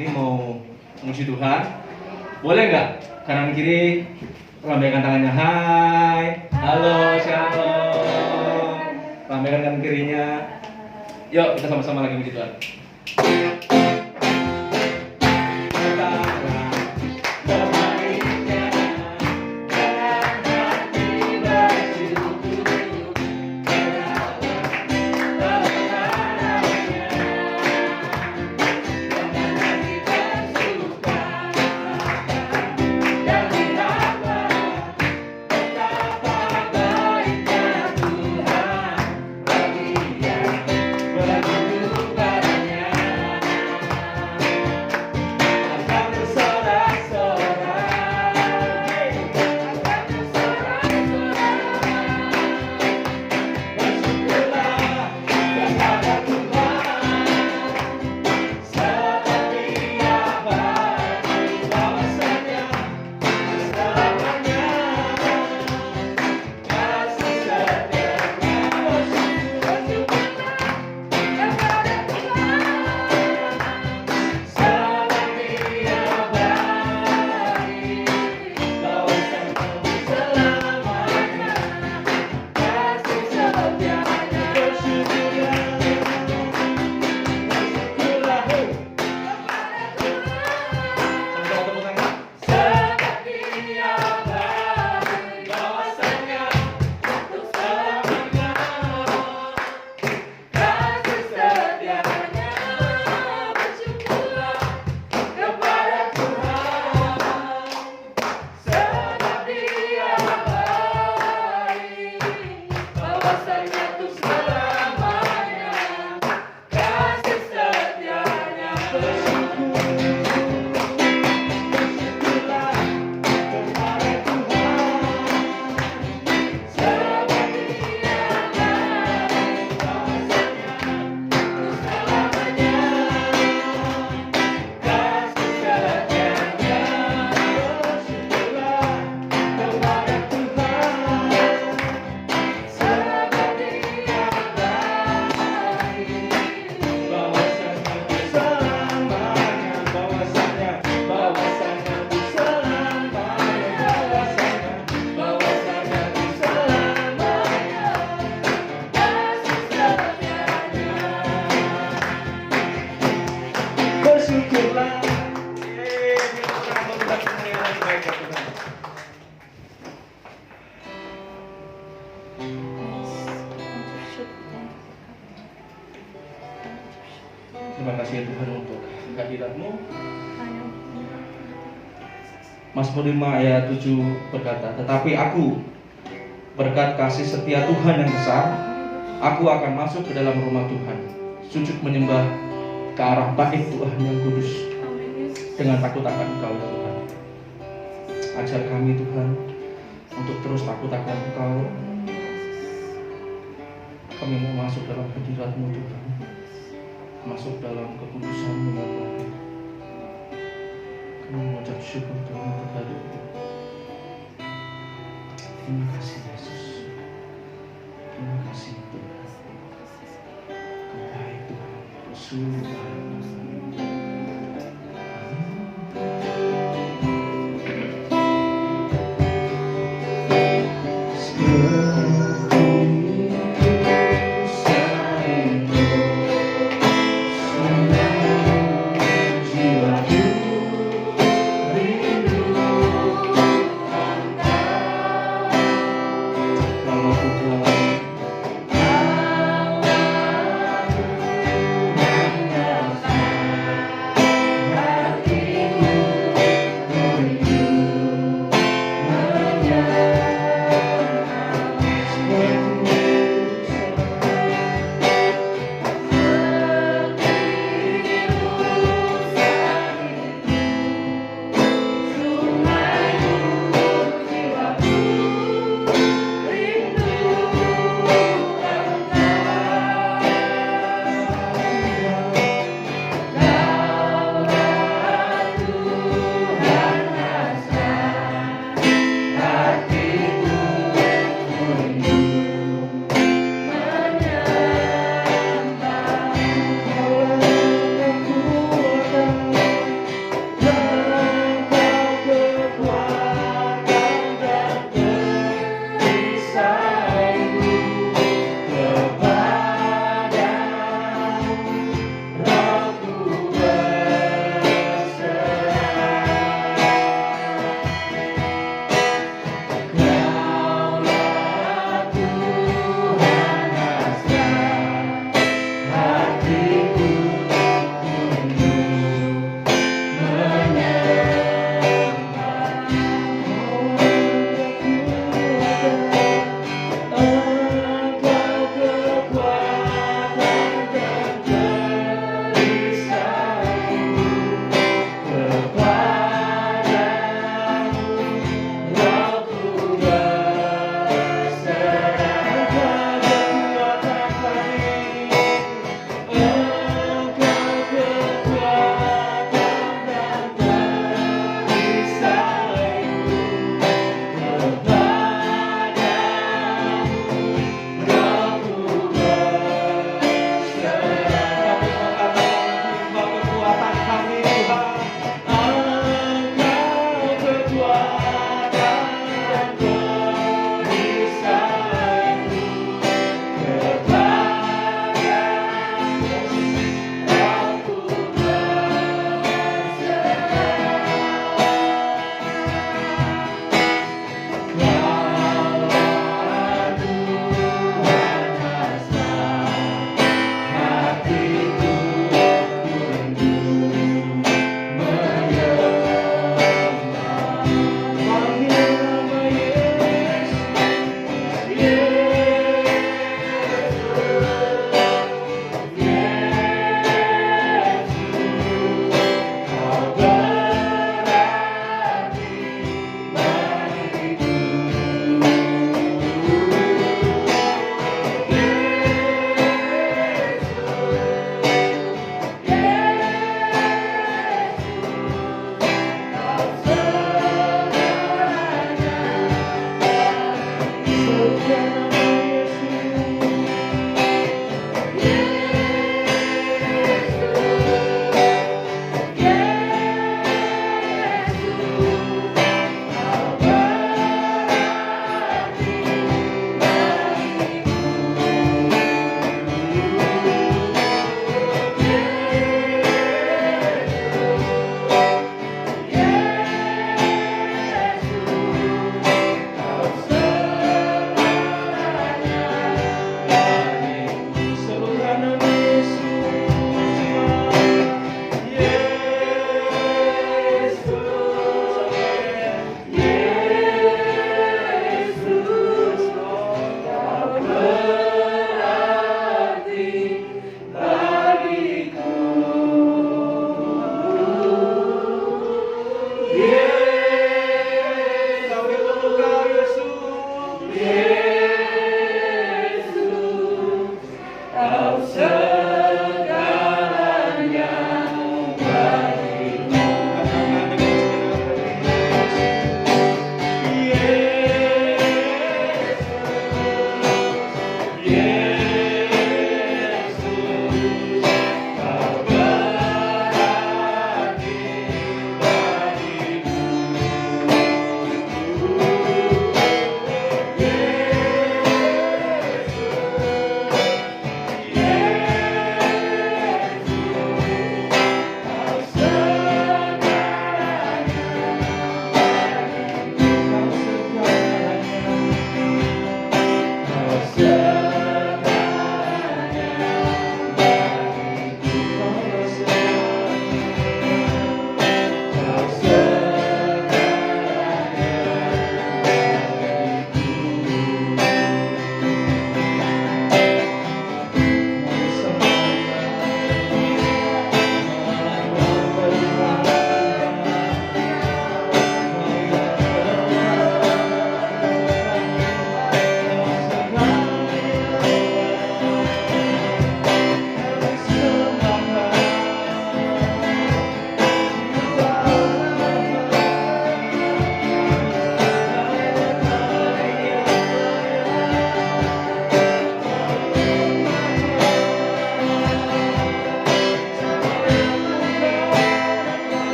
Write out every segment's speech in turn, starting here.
sini mau memuji Tuhan. Boleh nggak? Kanan kiri lambaikan tangannya. Hai, halo, shalom. Lambaikan kanan kirinya. Yuk kita sama-sama lagi memuji Tuhan. Terima kasih ya Tuhan untuk kehadirat-Mu. Mazmur 5 ayat 7 berkata, tetapi aku berkat kasih setia Tuhan yang besar, aku akan masuk ke dalam rumah Tuhan, sujud menyembah ke arah bait Tuhan yang kudus dengan takut akan Engkau ya Tuhan. Ajar kami Tuhan untuk terus takut akan Engkau. Kami mau masuk dalam hadirat-Mu Tuhan, masuk dalam kekudusan-Mu ya Tuhan. Kami mengucap syukur Tuhan untuk hadir-Mu. Terima kasih Yesus. Terima kasih Tuhan. Kau baik Tuhan. Kau sungguh baik. Kalau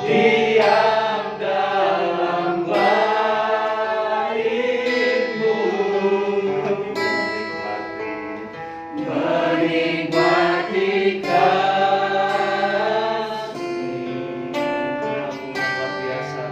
diam dalam baitmu, menikmati kasih yang luar biasa.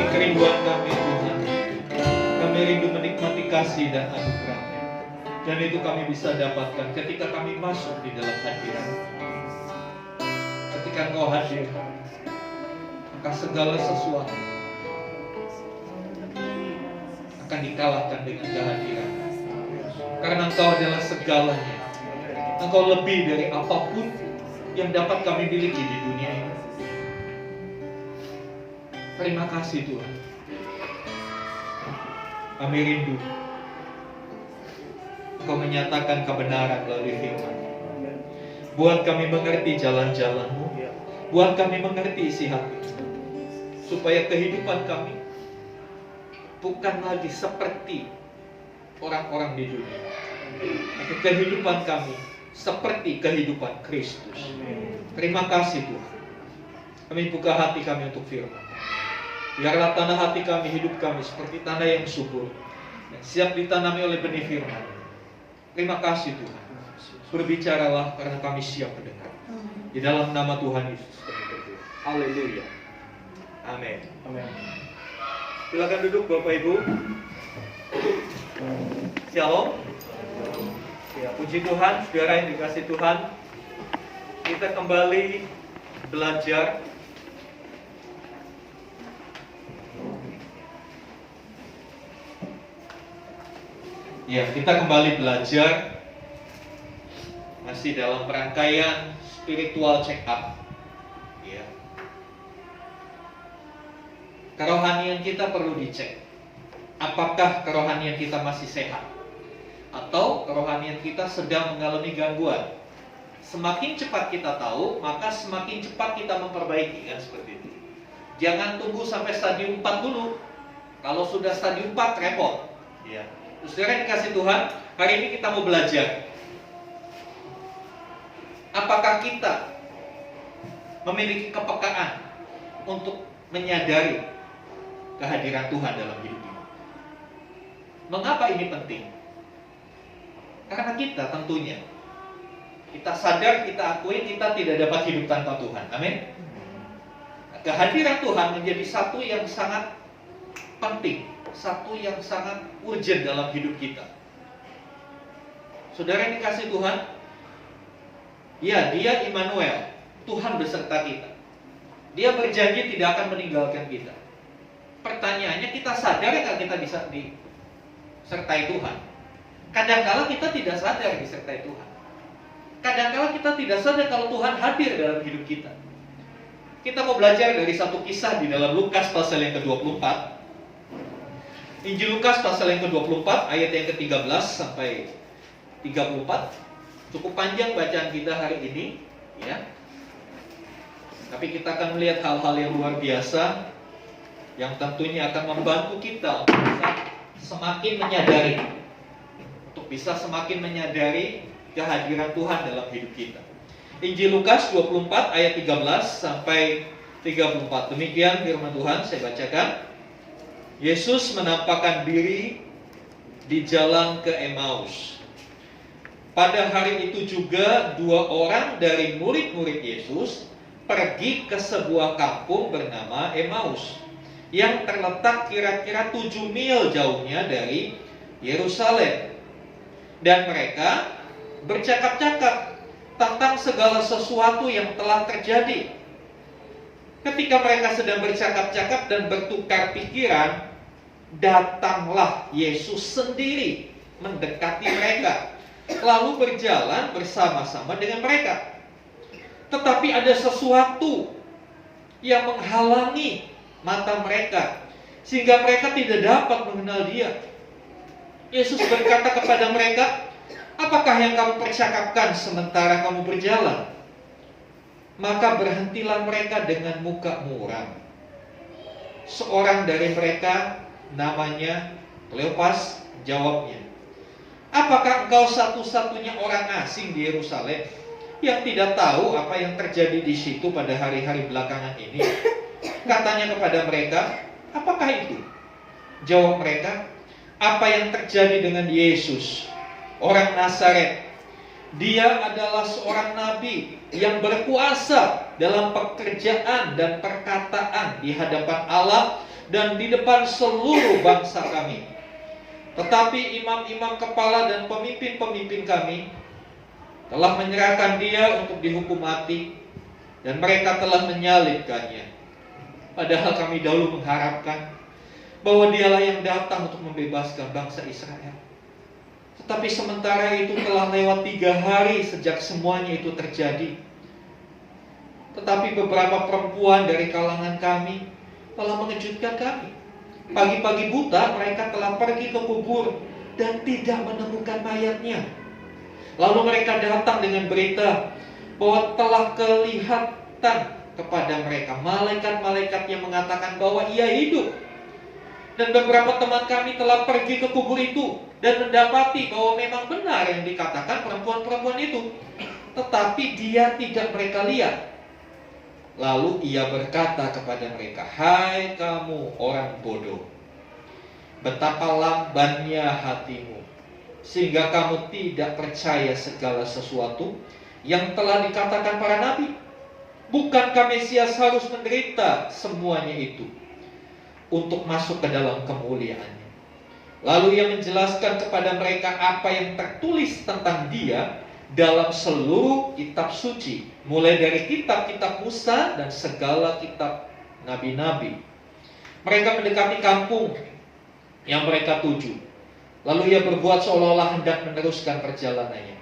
Kerinduan kami Tuhan, kami rindu menikmati kasih dan anugerah-Nya, dan itu kami bisa dapatkan ketika kami masuk di dalam hadirat. Ketika Engkau hadir, maka segala sesuatu akan dikalahkan dengan kehadiran, karena Engkau adalah segalanya. Engkau lebih dari apapun yang dapat kami miliki di dunia ini. Terima kasih Tuhan. Kami rindu Engkau menyatakan kebenaran melalui firman. Buat kami mengerti jalan-jalan-Mu, buat kami mengerti isi hati, supaya kehidupan kami bukan lagi seperti orang-orang di dunia, tapi kehidupan kami seperti kehidupan Kristus. Terima kasih Tuhan. Kami buka hati kami untuk firman. Biarlah tanah hati kami, hidup kami seperti tanah yang subur, yang siap ditanami oleh benih firman. Terima kasih Tuhan. Berbicaralah karena kami siap mendengar. Di dalam nama Tuhan Yesus kami berdoa. Haleluya. Amin. Amin. Silakan duduk Bapak Ibu. Shalom. Ya, puji Tuhan, saudara yang dikasih Tuhan. Kita kembali belajar kita kembali belajar masih dalam rangkaian spiritual check up. Ya. Kerohanian kita perlu dicek. Apakah kerohanian kita masih sehat? Atau kerohanian kita sedang mengalami gangguan? Semakin cepat kita tahu, maka semakin cepat kita memperbaiki, kan seperti itu. Jangan tunggu sampai stadium 4 dulu. Kalau sudah stadium 4 repot. Ya. Saudara yang dikasih Tuhan, hari ini kita mau belajar. Apakah kita memiliki kepekaan untuk menyadari kehadiran Tuhan dalam hidup ini? Mengapa ini penting? Karena kita tentunya, kita sadar, kita akui kita tidak dapat hidup tanpa Tuhan. Amin. Kehadiran Tuhan menjadi satu yang sangat penting, satu yang sangat urgent dalam hidup kita. Saudara yang dikasih Tuhan, ya, Dia Immanuel, Tuhan beserta kita. Dia berjanji tidak akan meninggalkan kita. Pertanyaannya, kita sadar nggak kita bisa disertai Tuhan? Kadangkala kita tidak sadar disertai Tuhan. Kadangkala kita tidak sadar kalau Tuhan hadir dalam hidup kita. Kita mau belajar dari satu kisah di dalam Lukas pasal yang ke-24. Injil Lukas pasal yang ke-24 ayat yang ke-13 sampai 34. Cukup panjang bacaan kita hari ini, ya. Tapi kita akan melihat hal-hal yang luar biasa yang tentunya akan membantu kita untuk bisa semakin menyadari kehadiran Tuhan dalam hidup kita. Injil Lukas 24 ayat 13 sampai 34. Demikian firman Tuhan, saya bacakan. Yesus menampakkan diri di jalan ke Emmaus. Pada hari itu juga 2 orang dari murid-murid Yesus pergi ke sebuah kampung bernama Emmaus yang terletak kira-kira 7 mil jauhnya dari Yerusalem. Dan mereka bercakap-cakap tentang segala sesuatu yang telah terjadi. Ketika mereka sedang bercakap-cakap dan bertukar pikiran, datanglah Yesus sendiri mendekati mereka, lalu berjalan bersama-sama dengan mereka. Tetapi ada sesuatu yang menghalangi mata mereka, sehingga mereka tidak dapat mengenal Dia. Yesus berkata kepada mereka, "Apakah yang kamu percakapkan sementara kamu berjalan?" Maka berhentilah mereka dengan muka muram. Seorang dari mereka, namanya Kleopas, jawabnya, "Apakah engkau satu-satunya orang asing di Yerusalem yang tidak tahu apa yang terjadi di situ pada hari-hari belakangan ini?" Katanya kepada mereka, "Apakah itu?" Jawab mereka, "Apa yang terjadi dengan Yesus, orang Nazaret. Dia adalah seorang nabi yang berkuasa dalam pekerjaan dan perkataan di hadapan Allah dan di depan seluruh bangsa kami. Tetapi imam-imam kepala dan pemimpin-pemimpin kami telah menyerahkan dia untuk dihukum mati, dan mereka telah menyalibkannya. Padahal kami dahulu mengharapkan bahwa dialah yang datang untuk membebaskan bangsa Israel. Tetapi sementara itu telah lewat 3 hari sejak semuanya itu terjadi. Tetapi beberapa perempuan dari kalangan kami telah mengejutkan kami. Pagi-pagi buta mereka telah pergi ke kubur dan tidak menemukan mayatnya. Lalu mereka datang dengan berita bahwa telah kelihatan kepada mereka malaikat-malaikat yang mengatakan bahwa ia hidup. Dan beberapa teman kami telah pergi ke kubur itu dan mendapati bahwa memang benar yang dikatakan perempuan-perempuan itu, tetapi dia tidak mereka lihat. Lalu ia berkata kepada mereka, "Hai kamu orang bodoh, betapa lambannya hatimu, sehingga kamu tidak percaya segala sesuatu yang telah dikatakan para nabi. Bukankah Mesias harus menderita semuanya itu untuk masuk ke dalam kemuliaannya?" Lalu ia menjelaskan kepada mereka apa yang tertulis tentang dia dalam seluruh kitab suci, mulai dari kitab-kitab Musa dan segala kitab nabi-nabi. Mereka mendekati kampung yang mereka tuju. Lalu ia berbuat seolah-olah hendak meneruskan perjalanannya.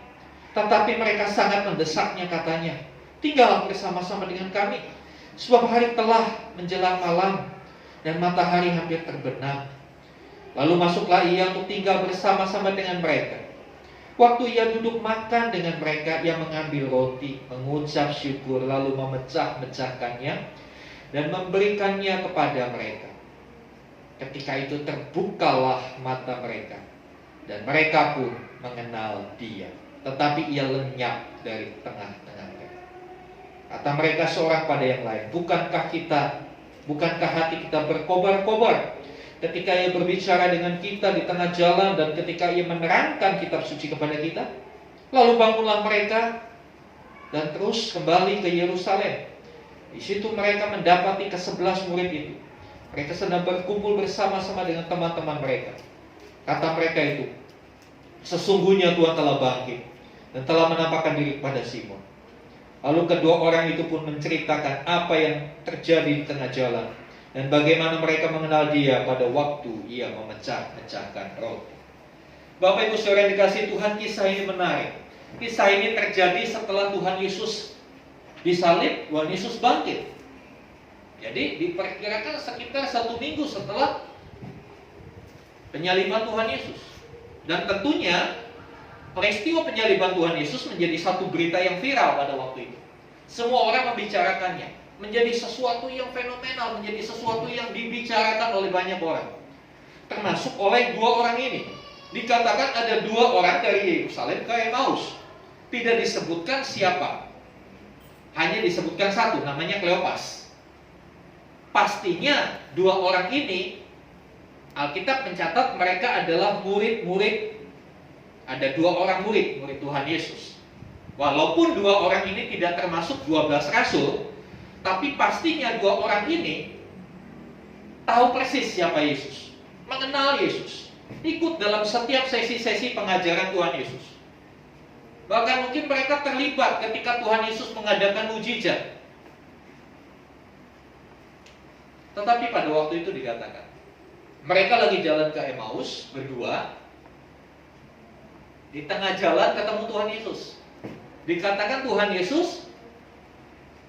Tetapi mereka sangat mendesaknya, katanya, "Tinggallah bersama-sama dengan kami, sebab hari telah menjelang malam dan matahari hampir terbenam." Lalu masuklah ia untuk tinggal bersama-sama dengan mereka. Waktu ia duduk makan dengan mereka, ia mengambil roti, mengucap syukur, lalu memecah-mecahkannya dan memberikannya kepada mereka. Ketika itu terbukalah mata mereka, dan mereka pun mengenal dia. Tetapi ia lenyap dari tengah-tengah mereka. Kata mereka seorang pada yang lain, bukankah hati kita berkobar-kobar ketika ia berbicara dengan kita di tengah jalan dan ketika ia menerangkan kitab suci kepada kita? Lalu bangunlah mereka dan terus kembali ke Yerusalem. Di situ mereka mendapati ke-11 murid itu. Mereka sedang berkumpul bersama-sama dengan teman-teman mereka. Kata mereka itu, "Sesungguhnya Tuhan telah bangkit dan telah menampakkan diri kepada Simon." Lalu kedua orang itu pun menceritakan apa yang terjadi di tengah jalan dan bagaimana mereka mengenal dia pada waktu ia memecah-mecahkan roti. Bapak Ibu Saudara yang dikasihi Tuhan, kisah ini menarik. Kisah ini terjadi setelah Tuhan Yesus disalib, Tuhan Yesus bangkit. Jadi diperkirakan sekitar 1 minggu setelah penyaliban Tuhan Yesus. Dan tentunya peristiwa penyaliban Tuhan Yesus menjadi satu berita yang viral pada waktu itu. Semua orang membicarakannya, menjadi sesuatu yang fenomenal, menjadi sesuatu yang dibicarakan oleh banyak orang, termasuk oleh dua orang ini. Dikatakan ada dua orang dari Yerusalem ke Emmaus. Tidak disebutkan siapa, hanya disebutkan satu, namanya Kleopas. Pastinya dua orang ini, Alkitab mencatat mereka adalah murid-murid. Ada dua orang murid Tuhan Yesus. Walaupun dua orang ini tidak termasuk 12 rasul, tapi pastinya dua orang ini tahu persis siapa Yesus, mengenal Yesus, ikut dalam setiap sesi-sesi pengajaran Tuhan Yesus. Bahkan mungkin mereka terlibat ketika Tuhan Yesus mengadakan mujizat. Tetapi pada waktu itu dikatakan, mereka lagi jalan ke Emmaus berdua. Di tengah jalan ketemu Tuhan Yesus. Dikatakan Tuhan Yesus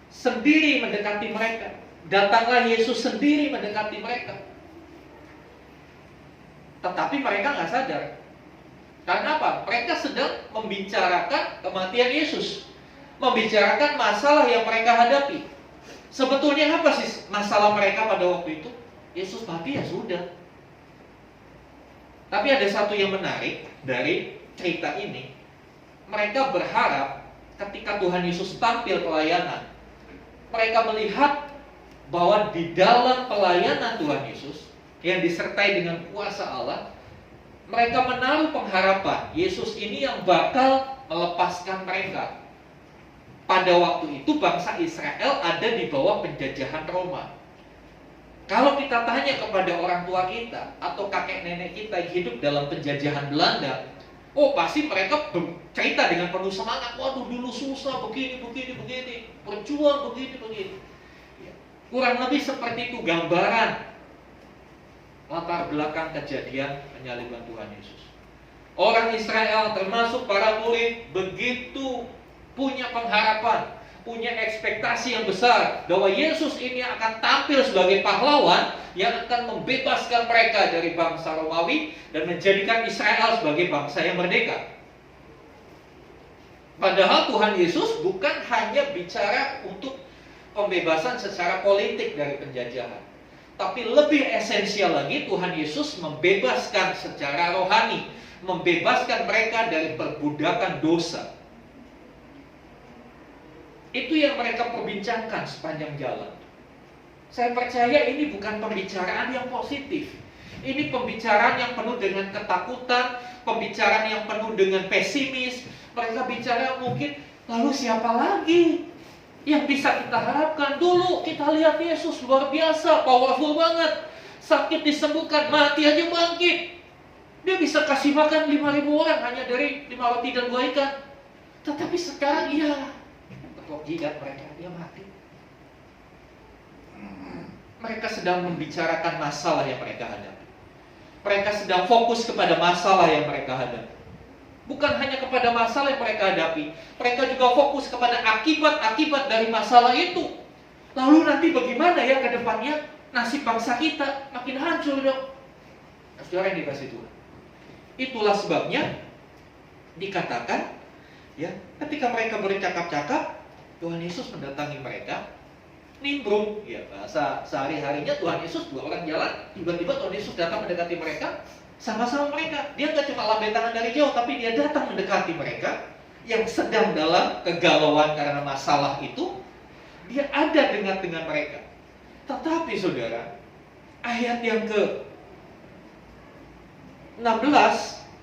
sendiri mendekati mereka. Datanglah Yesus sendiri mendekati mereka. Tetapi mereka nggak sadar. Karena apa? Mereka sedang membicarakan kematian Yesus, membicarakan masalah yang mereka hadapi. Sebetulnya apa sih masalah mereka pada waktu itu? Yesus mati, ya sudah. Tapi ada satu yang menarik dari cerita ini. Mereka berharap ketika Tuhan Yesus tampil pelayanan, mereka melihat bahwa di dalam pelayanan Tuhan Yesus yang disertai dengan kuasa Allah, mereka menaruh pengharapan Yesus ini yang bakal melepaskan mereka. Pada waktu itu bangsa Israel ada di bawah penjajahan Roma. Kalau kita tanya kepada orang tua kita atau kakek nenek kita yang hidup dalam penjajahan Belanda, oh pasti mereka cerita dengan penuh semangat. Waduh, dulu susah begini, berjuang begini. Ya. Kurang lebih seperti itu gambaran latar belakang kejadian penyaliban Tuhan Yesus. Orang Israel termasuk para murid begitu punya pengharapan, punya ekspektasi yang besar bahwa Yesus ini akan tampil sebagai pahlawan yang akan membebaskan mereka dari bangsa Romawi dan menjadikan Israel sebagai bangsa yang merdeka. Padahal Tuhan Yesus bukan hanya bicara untuk pembebasan secara politik dari penjajahan, tapi lebih esensial lagi Tuhan Yesus membebaskan secara rohani, membebaskan mereka dari perbudakan dosa. Itu yang mereka perbincangkan sepanjang jalan. Saya percaya ini bukan pembicaraan yang positif. Ini pembicaraan yang penuh dengan ketakutan, pembicaraan yang penuh dengan pesimis. Mereka bicara mungkin, lalu siapa lagi yang bisa kita harapkan? Dulu kita lihat Yesus luar biasa, powerful banget. Sakit disembuhkan, mati aja bangkit. Dia bisa kasih makan 5.000 orang hanya dari 5 roti dan 2 ikan. Tetapi sekarang kok jidat mereka, dia mati. Mereka sedang membicarakan masalah yang mereka hadapi. Mereka sedang fokus kepada masalah yang mereka hadapi. Bukan hanya kepada masalah yang mereka hadapi, mereka juga fokus kepada akibat-akibat dari masalah itu. Lalu nanti bagaimana ya ke depannya? Nasib bangsa kita makin hancur dong. Saudara yang dikasih Tuhan. Itulah sebabnya dikatakan, ya, ketika mereka bercakap-cakap, Tuhan Yesus mendatangi mereka, nimbrung, ya bahasa sehari-harinya Tuhan Yesus, dua orang jalan, tiba-tiba Tuhan Yesus datang mendekati mereka, sama-sama mereka. Dia gak cuma lambai tangan dari jauh, tapi dia datang mendekati mereka yang sedang dalam kegalauan karena masalah itu. Dia ada dengan mereka. Tetapi saudara, ayat yang ke-16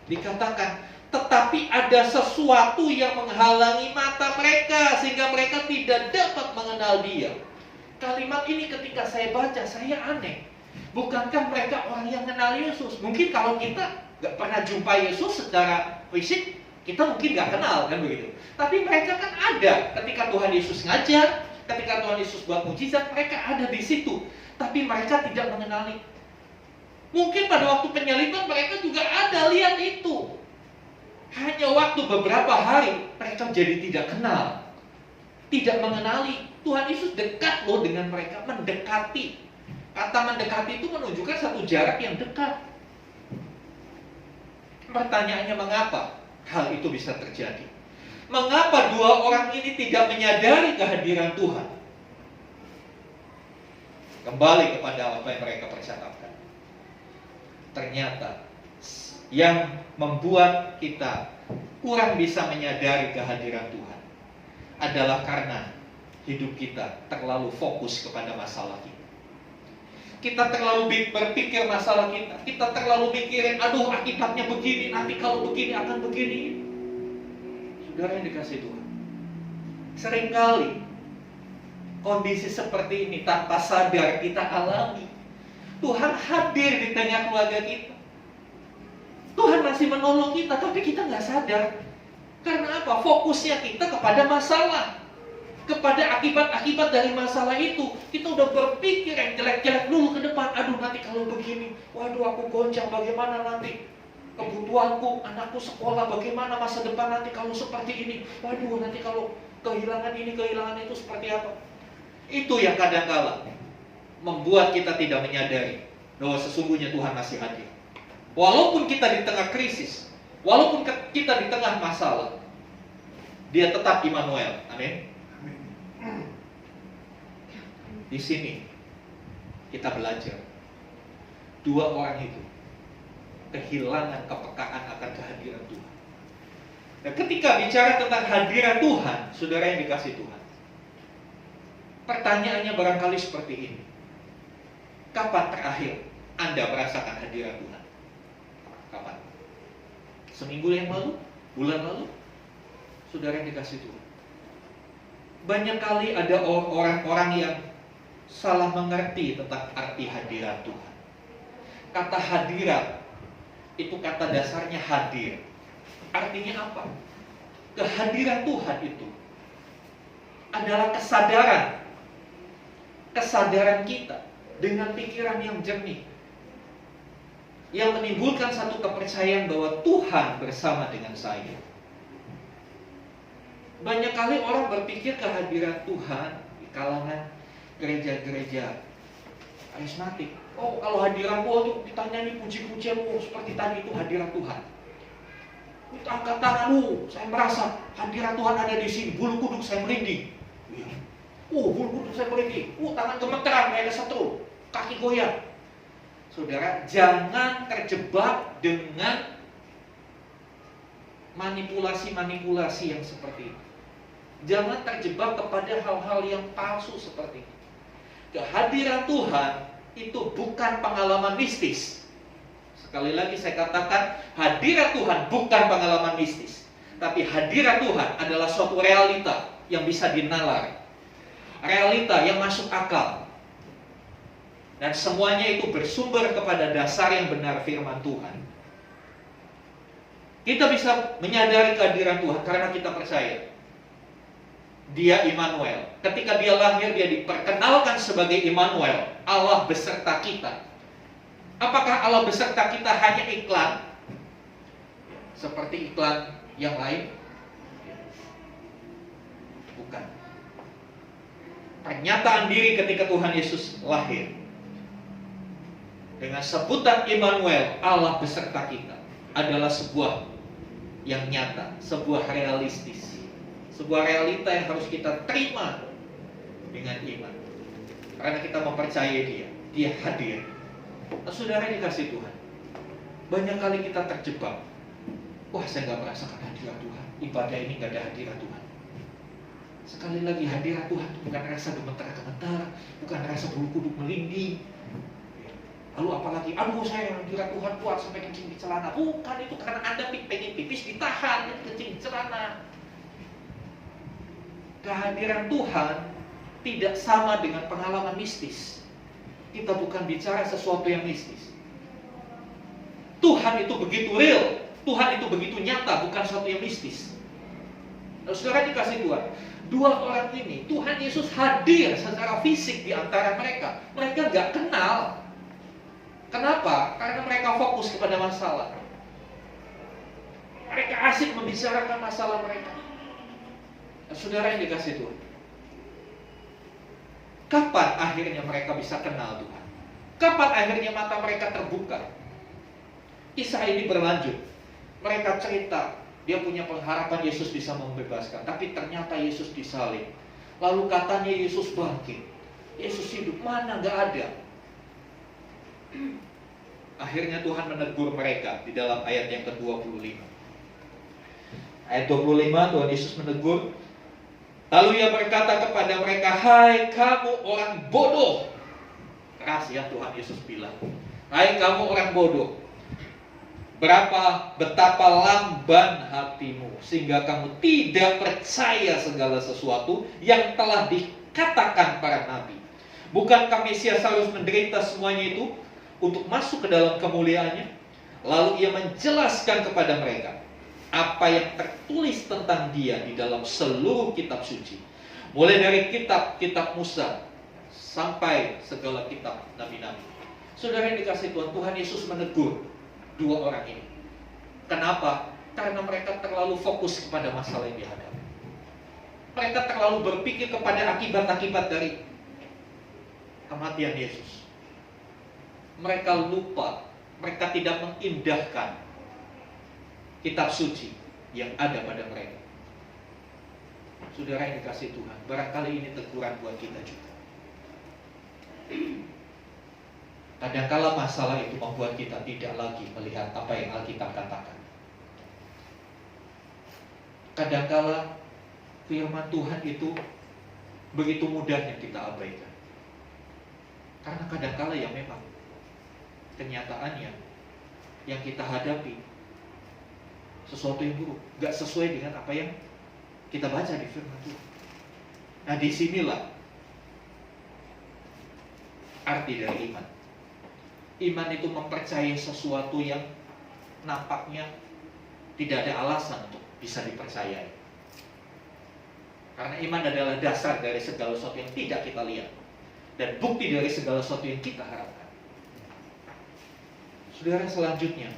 dikatakan, tetapi ada sesuatu yang menghalangi mata mereka sehingga mereka tidak dapat mengenal dia. Kalimat ini ketika saya baca, saya aneh. Bukankah mereka orang yang kenal Yesus? Mungkin kalau kita gak pernah jumpa Yesus secara fisik, kita mungkin gak kenal, kan begitu. Tapi mereka kan ada ketika Tuhan Yesus ngajar, ketika Tuhan Yesus buat mujizat, mereka ada di situ. Tapi mereka tidak mengenali. Mungkin pada waktu penyaliban mereka juga ada lihat itu. Hanya waktu beberapa hari mereka jadi tidak kenal, tidak mengenali. Tuhan Yesus dekat loh dengan mereka, mendekati. Kata mendekati itu menunjukkan satu jarak yang dekat. Pertanyaannya mengapa? hal itu bisa terjadi. Mengapa dua orang ini tidak menyadari kehadiran Tuhan? Kembali kepada apa yang mereka percakapkan. Ternyata yang membuat kita kurang bisa menyadari kehadiran Tuhan adalah karena hidup kita terlalu fokus kepada masalah kita. Kita terlalu berpikir masalah kita. Kita terlalu mikirin, aduh akibatnya begini, nanti kalau begini akan begini. Saudara yang dikasih Tuhan, seringkali kondisi seperti ini tanpa sadar kita alami. Tuhan hadir di tengah keluarga kita. Tuhan masih menolong kita, tapi kita nggak sadar. Karena apa? Fokusnya kita kepada masalah, kepada akibat-akibat dari masalah itu. Kita udah berpikir yang jelek-jelek dulu ke depan. Aduh nanti kalau begini, waduh aku goncang, bagaimana nanti kebutuhanku, anakku sekolah, bagaimana masa depan nanti kalau seperti ini. Waduh nanti kalau kehilangan ini, kehilangan itu seperti apa. Itu yang kadang-kala membuat kita tidak menyadari bahwa sesungguhnya Tuhan masih hadir. Walaupun kita di tengah krisis, walaupun kita di tengah masalah, Dia tetap Immanuel. Amin. Di sini kita belajar dua orang itu kehilangan kepekaan akan kehadiran Tuhan. Dan ketika bicara tentang hadirat Tuhan, saudara yang dikasih Tuhan, pertanyaannya barangkali seperti ini: kapan terakhir Anda merasakan hadirat Tuhan? Kapan? Seminggu yang lalu? Bulan lalu? Saudara yang dikasih Tuhan, banyak kali ada orang-orang yang salah mengerti tentang arti hadirat Tuhan. Kata hadirat itu kata dasarnya hadir. Artinya apa? Kehadiran Tuhan itu adalah kesadaran kita dengan pikiran yang jernih, yang menimbulkan satu kepercayaan bahwa Tuhan bersama dengan saya. Banyak kali orang berpikir kehadiran Tuhan di kalangan gereja-gereja karismatik. Oh, kalau hadiran Tuhan itu ditanyai puji-pujian, oh seperti tadi itu hadirat Tuhan. Itu angkat tangan, saya merasa hadirat Tuhan ada di sini. Bulu kuduk saya merinding. Bulu kuduk saya merinding. Tangan gemeteran kayak ada setrum, kaki goyang. Saudara, jangan terjebak dengan manipulasi-manipulasi yang seperti itu. Jangan terjebak kepada hal-hal yang palsu seperti itu. Kehadiran Tuhan itu bukan pengalaman mistis. Sekali lagi saya katakan, hadirat Tuhan bukan pengalaman mistis, tapi hadirat Tuhan adalah suatu realita yang bisa dinalar, realita yang masuk akal, dan semuanya itu bersumber kepada dasar yang benar firman Tuhan. Kita bisa menyadari kehadiran Tuhan karena kita percaya Dia Immanuel. Ketika Dia lahir, Dia diperkenalkan sebagai Immanuel, Allah beserta kita. Apakah Allah beserta kita hanya iklan seperti iklan yang lain? Bukan. Pernyataan diri ketika Tuhan Yesus lahir dengan sebutan Immanuel, Allah beserta kita, adalah sebuah yang nyata, sebuah realistis, sebuah realita yang harus kita terima dengan iman. Karena kita mempercayai Dia hadir. Saudara dikasih Tuhan, banyak kali kita terjebak. Wah, saya nggak merasakan hadirat Tuhan. Ibadah ini nggak ada hadirat Tuhan. Sekali lagi, hadirat Tuhan itu bukan rasa gemetar-gemetar, bukan rasa bulu kuduk merinding. Lalu apalagi, aduh saya hadirat Tuhan kuat sampai kencing di celana. Bukan, itu karena Anda pengen pipis ditahan, kencing di celana. Kehadiran Tuhan tidak sama dengan pengalaman mistis. Kita bukan bicara sesuatu yang mistis. Tuhan itu begitu real, Tuhan itu begitu nyata, bukan sesuatu yang mistis. Nah, saudara dikasih Tuhan, dua orang ini, Tuhan Yesus hadir secara fisik di antara mereka. Mereka gak kenal. Kenapa? Karena mereka fokus kepada masalah. Mereka asik membicarakan masalah mereka. Nah, saudara yang dikasih Tuhan, kapan akhirnya mereka bisa kenal Tuhan? Kapan akhirnya mata mereka terbuka? Kisah ini berlanjut. Mereka cerita Dia punya pengharapan Yesus bisa membebaskan, tapi ternyata Yesus disalib. Lalu katanya Yesus bangkit, Yesus hidup, mana? Gak ada. Akhirnya Tuhan menegur mereka di dalam ayat yang ke-25. Ayat 25, Tuhan Yesus menegur. Lalu Ia berkata kepada mereka, "Hai kamu orang bodoh." Keras ya Tuhan Yesus bilang. "Hai kamu orang bodoh, betapa lamban hatimu, sehingga kamu tidak percaya segala sesuatu yang telah dikatakan para nabi. Bukankah Mesias harus menderita semuanya itu untuk masuk ke dalam kemuliaannya?" Lalu Ia menjelaskan kepada mereka apa yang tertulis tentang Dia di dalam seluruh kitab suci, mulai dari kitab Musa sampai segala kitab nabi-nabi. Saudara yang dikasihi Tuhan, Tuhan Yesus menegur dua orang ini. Kenapa? Karena mereka terlalu fokus kepada masalah yang dihadapi. Mereka terlalu berpikir kepada akibat-akibat dari kematian Yesus. Mereka lupa, mereka tidak mengindahkan kitab suci yang ada pada mereka. Saudara yang dikasihi Tuhan, barangkali ini teguran buat kita juga. Kadangkala masalah itu membuat kita tidak lagi melihat apa yang Alkitab katakan. Kadangkala firman Tuhan itu begitu mudahnya kita abaikan. Karena kadangkala ya memang kenyataannya yang kita hadapi sesuatu yang buruk, gak sesuai dengan apa yang kita baca di firman Tuhan. Nah, disinilah arti dari iman. Iman itu mempercayai sesuatu yang nampaknya tidak ada alasan untuk bisa dipercayai. Karena iman adalah dasar dari segala sesuatu yang tidak kita lihat, dan bukti dari segala sesuatu yang kita harapkan. Saudara, selanjutnya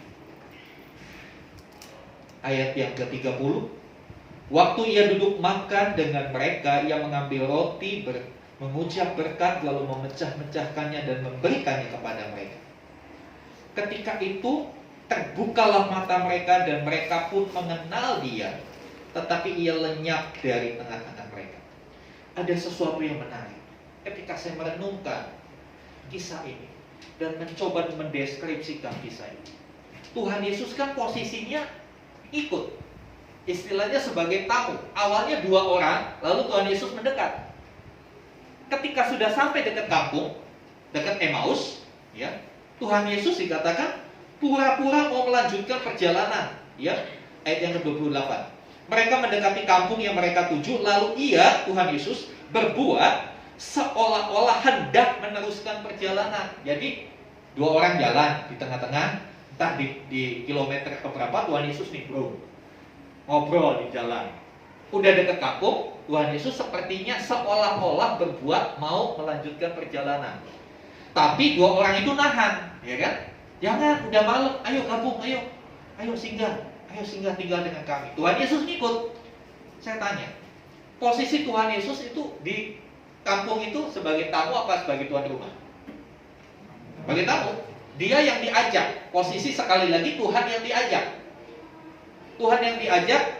ayat yang ke-30. Waktu Ia duduk makan dengan mereka, Ia mengambil roti, mengucap berkat, lalu memecah-mecahkannya dan memberikannya kepada mereka. Ketika itu terbukalah mata mereka dan mereka pun mengenal Dia, tetapi Ia lenyap dari tengah-tengah mereka. Ada sesuatu yang menarik ketika saya merenungkan kisah ini dan mencoba mendeskripsikan kisah ini. Tuhan Yesus kan posisinya ikut, istilahnya sebagai tamu. Awalnya 2 orang, lalu Tuhan Yesus mendekat. Ketika sudah sampai dekat kampung, dekat Emmaus, ya, Tuhan Yesus dikatakan pura-pura mau melanjutkan perjalanan, ya. Ayat yang ke-28. Mereka mendekati kampung yang mereka tuju, lalu Ia, Tuhan Yesus, berbuat seolah-olah hendak meneruskan perjalanan. Jadi 2 orang jalan di tengah-tengah. Entah di kilometer keberapa Tuhan Yesus nih bro, ngobrol di jalan. Udah dekat kampung, Tuhan Yesus sepertinya seolah-olah berbuat mau melanjutkan perjalanan. Tapi 2 orang itu nahan, ya kan? Jangan, udah malam, ayo gabung, ayo singgah tinggal dengan kami. Tuhan Yesus ngikut. Saya tanya, posisi Tuhan Yesus itu di kampung itu sebagai tamu apa sebagai tuan rumah? Sebagai tamu. Dia yang diajak. Posisi sekali lagi Tuhan yang diajak. Tuhan yang diajak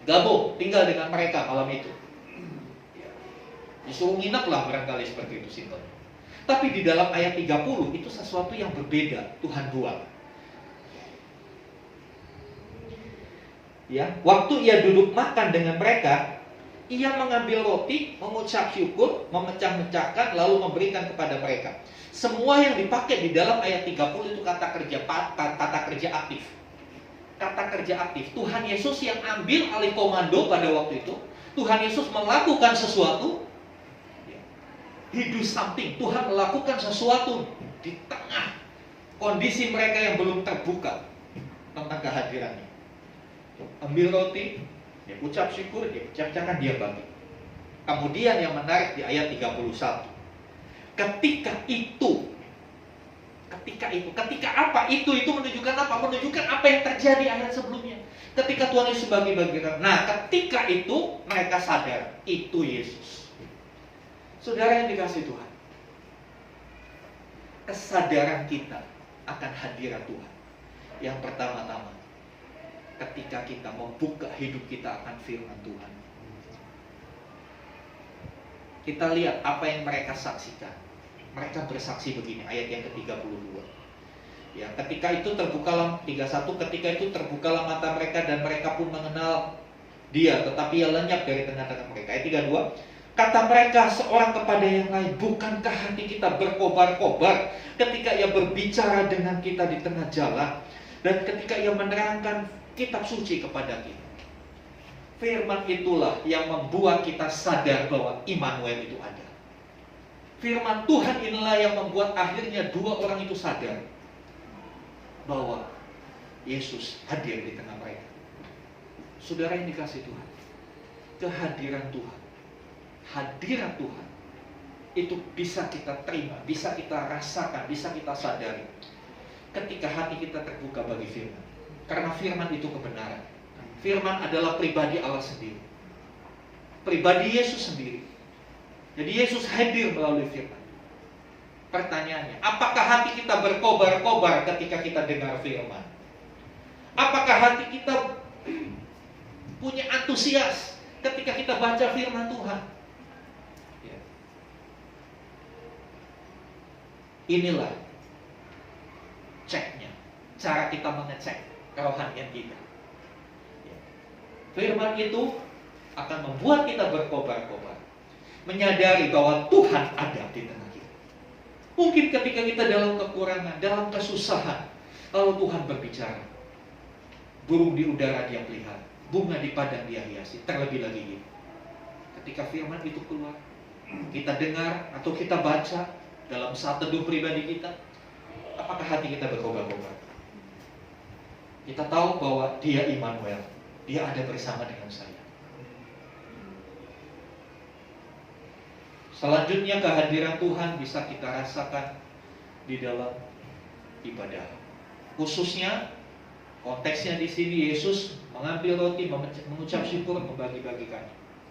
gabung, tinggal dengan mereka malam itu. Disuruh nginep lah barangkali seperti itu simpel. Tapi di dalam ayat 30 itu sesuatu yang berbeda Tuhan buat. Ya, waktu Ia duduk makan dengan mereka, Ia mengambil roti, mengucap syukur, memecah-mecahkan, lalu memberikan kepada mereka. Semua yang dipakai di dalam ayat 30 itu kata kerja aktif. Kata kerja aktif. Tuhan Yesus yang ambil alih komando pada waktu itu. Tuhan Yesus melakukan sesuatu. He do something. Tuhan melakukan sesuatu di tengah kondisi mereka yang belum terbuka tentang kehadirannya. Ambil roti, dia ucap syukur, dia pecah-pecahkan, dia bagi. Kemudian yang menarik di ayat 31. Ketika apa? Itu menunjukkan apa? Menunjukkan apa yang terjadi ayat sebelumnya. Ketika Tuhan Yesus bagi-bagikan. Nah, ketika itu mereka sadar, itu Yesus. Saudara yang dikasihi Tuhan, kesadaran kita akan hadirat Tuhan yang pertama-tama ketika kita membuka hidup kita akan firman Tuhan. Kita lihat apa yang mereka saksikan. Mereka bersaksi begini, ayat yang ke-32. Ya, ketika itu terbukalah 31, ketika itu terbukalah mata mereka dan mereka pun mengenal dia, tetapi ia lenyap dari tengah-tengah mereka. Ayat 32. Kata mereka seorang kepada yang lain, bukankah hati kita berkobar-kobar ketika ia berbicara dengan kita di tengah jalan dan ketika ia menerangkan kitab suci kepada kita. Firman itulah yang membuat kita sadar bahwa Immanuel itu ada. Firman Tuhan inilah yang membuat akhirnya dua orang itu sadar bahwa Yesus hadir di tengah mereka. Saudara yang dikasihi Tuhan, kehadiran Tuhan, hadirat Tuhan itu bisa kita terima, bisa kita rasakan, bisa kita sadari ketika hati kita terbuka bagi firman. Karena firman itu kebenaran. Firman adalah pribadi Allah sendiri, pribadi Yesus sendiri. Jadi Yesus hadir melalui firman. Pertanyaannya, apakah hati kita berkobar-kobar ketika kita dengar firman? Apakah hati kita punya antusias ketika kita baca firman Tuhan? Ya. Inilah ceknya, cara kita mengecek kerohanian kita. Firman itu akan membuat kita berkobar-kobar, menyadari bahwa Tuhan ada di tengah kita. Mungkin ketika kita dalam kekurangan, dalam kesusahan, kalau Tuhan berbicara, burung di udara dia pelihara, bunga di padang dia hiasi. Terlebih lagi gitu, ketika firman itu keluar, kita dengar atau kita baca dalam saat teduh pribadi kita, apakah hati kita berkobar-kobar? Kita tahu bahwa dia Immanuel, dia ada bersama dengan saya. Selanjutnya kehadiran Tuhan bisa kita rasakan di dalam ibadah. Khususnya konteksnya di sini Yesus mengambil roti, mengucap syukur, membagi-bagikan.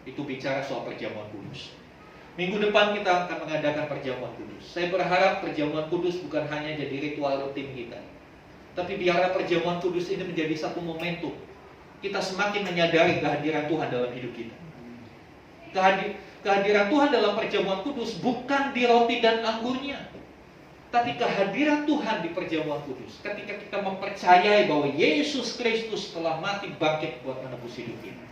Itu bicara soal perjamuan kudus. Minggu depan kita akan mengadakan perjamuan kudus. Saya berharap perjamuan kudus bukan hanya jadi ritual rutin kita, tapi biarlah perjamuan kudus ini menjadi satu momentum kita semakin menyadari kehadiran Tuhan dalam hidup kita. Kehadiran Tuhan dalam perjamuan kudus bukan di roti dan anggurnya, tapi kehadiran Tuhan di perjamuan kudus ketika kita mempercayai bahwa Yesus Kristus telah mati bangkit buat menebus hidup kita.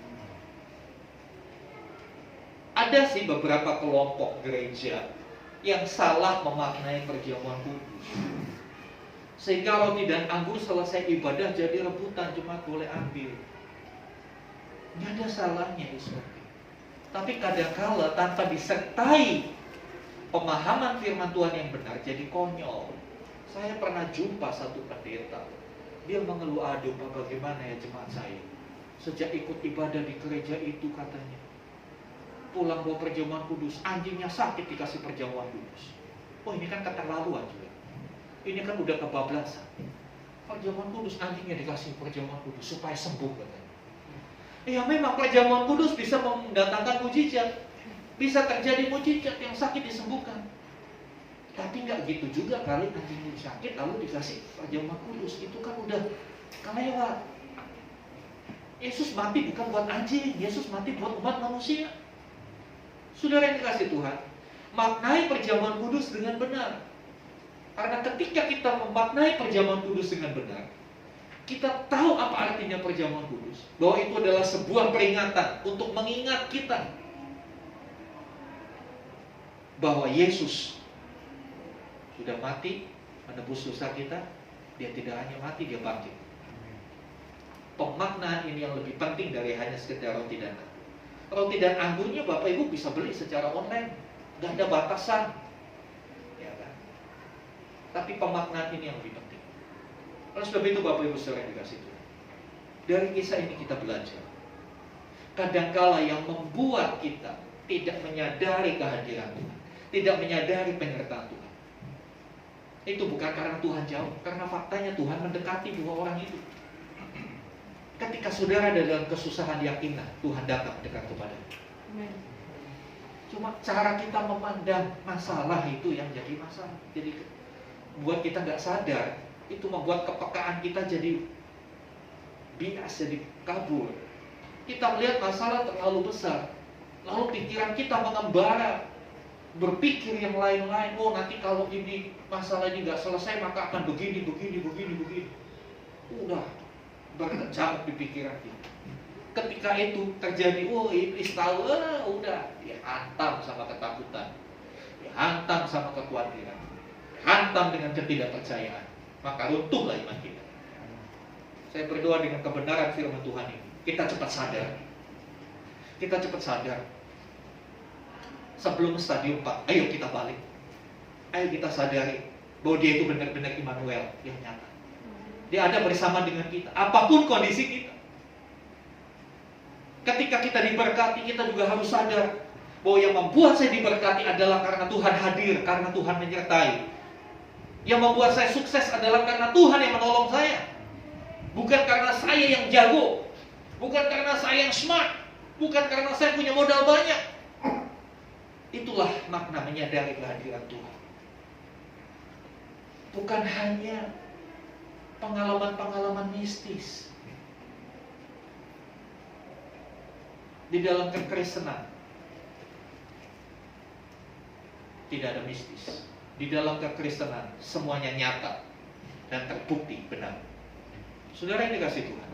Ada sih beberapa kelompok gereja yang salah memaknai perjamuan kudus, sehingga roti dan anggur selesai ibadah jadi rebutan, jemaat boleh ambil. Tidak ada salahnya itu. Tapi kadangkala tanpa disertai pemahaman firman Tuhan yang benar jadi konyol. Saya pernah jumpa satu pendeta, dia mengeluh, aduh Pak, bagaimana ya jemaat saya, sejak ikut ibadah di gereja itu katanya, pulang bawa perjamuan kudus, anjingnya sakit dikasih perjamuan kudus. Oh ini kan keterlaluan juga. Ini kan udah kebablasan. Perjamuan kudus, anjingnya dikasih perjamuan kudus supaya sembuh katanya. Ya memang perjamuan kudus bisa mendatangkan mujizat, bisa terjadi mujizat yang sakit disembuhkan. Tapi nggak gitu juga kali anjing sakit lalu dikasih perjamuan kudus, itu kan udah kelewat. Yesus mati bukan buat anjing, Yesus mati buat umat manusia. Saudara yang dikasih Tuhan, maknai perjamuan kudus dengan benar. Karena ketika kita memaknai perjamuan kudus dengan benar, kita tahu apa artinya perjamuan kudus, bahwa itu adalah sebuah peringatan untuk mengingat kita bahwa Yesus sudah mati menebus dosa kita. Dia tidak hanya mati, dia bangkit. Pemaknaan ini yang lebih penting dari hanya sekedar roti dan anggur. Roti dan anggurnya Bapak Ibu bisa beli secara online, nggak ada batasan, ya kan? Tapi pemaknaan ini yang lebih penting. Oleh sebab itu Bapak Ibu saudara yang dikasihi Tuhan, dari kisah ini kita belajar, kadangkala yang membuat kita tidak menyadari kehadiran Tuhan, tidak menyadari penyertaan Tuhan, itu bukan karena Tuhan jauh, karena faktanya Tuhan mendekati dua orang itu. Ketika saudara dalam kesusahan, yakinlah Tuhan datang dekat kepada-Mu. Cuma cara kita memandang masalah itu yang jadi masalah. Jadi buat kita nggak sadar, itu membuat kepekaan kita jadi bias, jadi kabur. Kita melihat masalah terlalu besar, lalu pikiran kita mengembara, berpikir yang lain-lain. Oh, nanti kalau ini masalah ini nggak selesai maka akan begini. Udah berkecamuk di pikiran kita. Ketika itu terjadi, oh iblis tahu, udah dia hantam sama ketakutan, dia hantam sama kekhawatiran, hantam dengan ketidakpercayaan, maka runtuhlah iman kita. Saya berdoa dengan kebenaran firman Tuhan ini, kita cepat sadar. Sebelum stadium 4, ayo kita balik. Ayo kita sadari bahwa dia itu benar-benar Immanuel yang nyata. Dia ada bersama dengan kita, apapun kondisi kita. Ketika kita diberkati, kita juga harus sadar bahwa yang membuat saya diberkati adalah karena Tuhan hadir, karena Tuhan menyertai. Yang membuat saya sukses adalah karena Tuhan yang menolong saya. Bukan karena saya yang jago, bukan karena saya yang smart, bukan karena saya punya modal banyak. Itulah makna menyadari kehadiran Tuhan. Bukan hanya pengalaman-pengalaman mistis. Di dalam kekristenan tidak ada mistis. Di dalam kekristenan semuanya nyata dan terbukti benar. Saudara yang dikasihi Tuhan,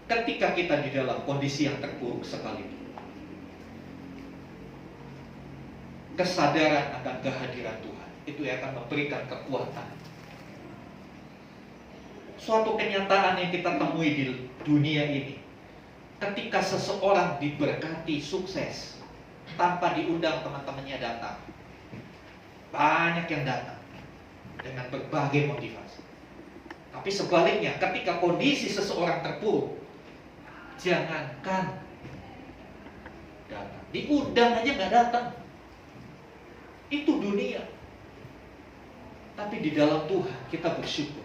ketika kita di dalam kondisi yang terpuruk sekalipun, kesadaran akan kehadiran Tuhan itu akan memberikan kekuatan. Suatu kenyataan yang kita temui di dunia ini, ketika seseorang diberkati sukses tanpa diundang teman-temannya datang, banyak yang datang dengan berbagai motivasi. Tapi sebaliknya, ketika kondisi seseorang terpuruk, jangankan datang, diundang aja nggak datang. Itu dunia. Tapi di dalam Tuhan kita bersyukur.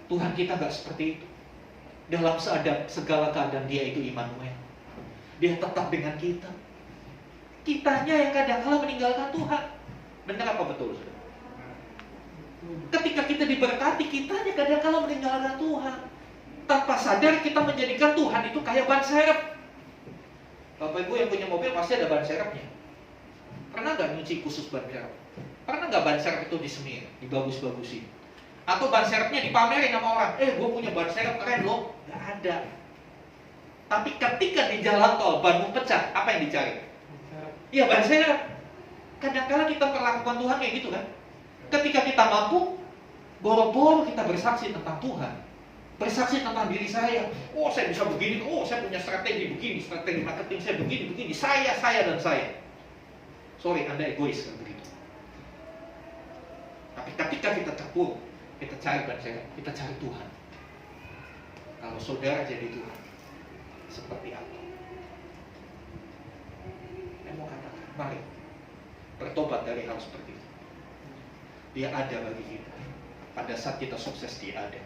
Tuhan kita nggak seperti itu. Dalam segala keadaan dia itu Immanuel. Dia tetap dengan kita. Kitanya yang kadang-kala meninggalkan Tuhan. Benar apa betul? Ketika kita diberkati, kitanya kadang-kala meninggalkan Tuhan. Tanpa sadar kita menjadikan Tuhan itu kayak ban serep. Bapak Ibu yang punya mobil pasti ada ban serepnya. Pernah nggak nyuci khusus ban serep? Pernah nggak ban serep itu disemir, dibagus-bagusin? Atau ban serepnya dipamerin sama orang? Gue punya ban serep keren loh. Nggak ada. Tapi ketika di jalan tol banmu pecah, apa yang dicari? Iya, ban serep. Kadang-kadang kita perlakukan Tuhan kayak gitu kan. Ketika kita mampu, boro-boro kita bersaksi tentang Tuhan, bersaksi tentang diri saya. Oh, saya bisa begini. Oh, saya punya strategi begini, strategi marketing saya begini. Saya dan saya. Sorry, Anda egois kan begitu. Tapi ketika kita terpuruk, kita cari ban serep, kita cari Tuhan. Kalau saudara jadi Tuhan, seperti apa? Saya mau katakan, mari bertobat dari hal seperti itu. Dia ada bagi kita. Pada saat kita sukses, dia ada.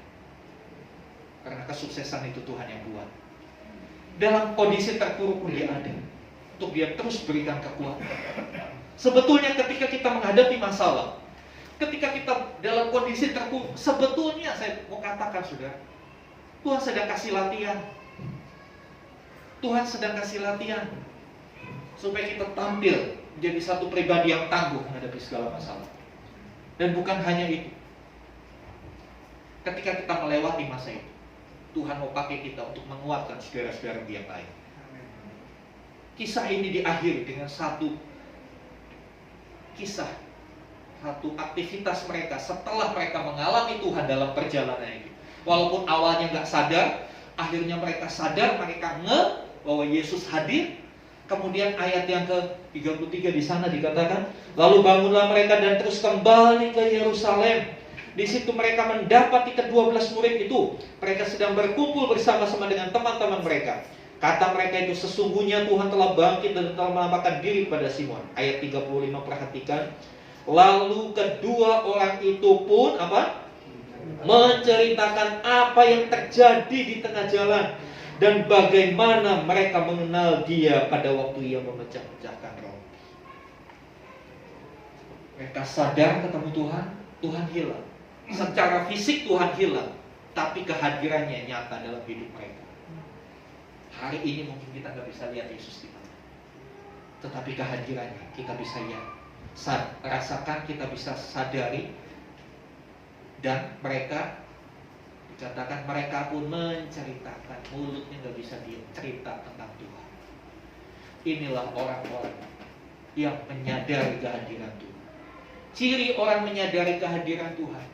Karena kesuksesan itu Tuhan yang buat. Dalam kondisi terpuruk pun dia ada. Untuk dia terus berikan kekuatan. Sebetulnya ketika kita menghadapi masalah, ketika kita dalam kondisi terpuruk, sebetulnya saya mau katakan saudara, Tuhan sedang kasih latihan. Tuhan sedang kasih latihan supaya kita tampil menjadi satu pribadi yang tangguh menghadapi segala masalah. Dan bukan hanya itu. Ketika kita melewati masa itu, Tuhan mau pakai kita untuk menguatkan saudara-saudara yang lain. Kisah ini diakhiri dengan satu kisah, satu aktivitas mereka setelah mereka mengalami Tuhan dalam perjalanan itu. Walaupun awalnya nggak sadar, akhirnya mereka sadar, mereka bahwa Yesus hadir. Kemudian ayat yang ke-33 di sana dikatakan, lalu bangunlah mereka dan terus kembali ke Yerusalem. Di situ mereka mendapati ke-12 murid itu. Mereka sedang berkumpul bersama-sama dengan teman-teman mereka. Kata mereka itu, sesungguhnya Tuhan telah bangkit dan telah menampakkan diri kepada Simon. Ayat 35 perhatikan. Lalu kedua orang itu pun menceritakan apa yang terjadi di tengah jalan dan bagaimana mereka mengenal dia pada waktu ia memecah-pecahkan roti. Mereka sadar ketemu Tuhan, Tuhan hilang. Secara fisik Tuhan hilang. tapi kehadirannya nyata dalam hidup mereka. Hari ini mungkin kita nggak bisa lihat Yesus di mana, tetapi kehadirannya kita bisa lihat, rasakan, kita bisa sadari. Dan mereka, dikatakan mereka pun menceritakan, mulutnya nggak bisa diam, cerita tentang Tuhan. Inilah orang-orang yang menyadari kehadiran Tuhan. Ciri orang menyadari kehadiran Tuhan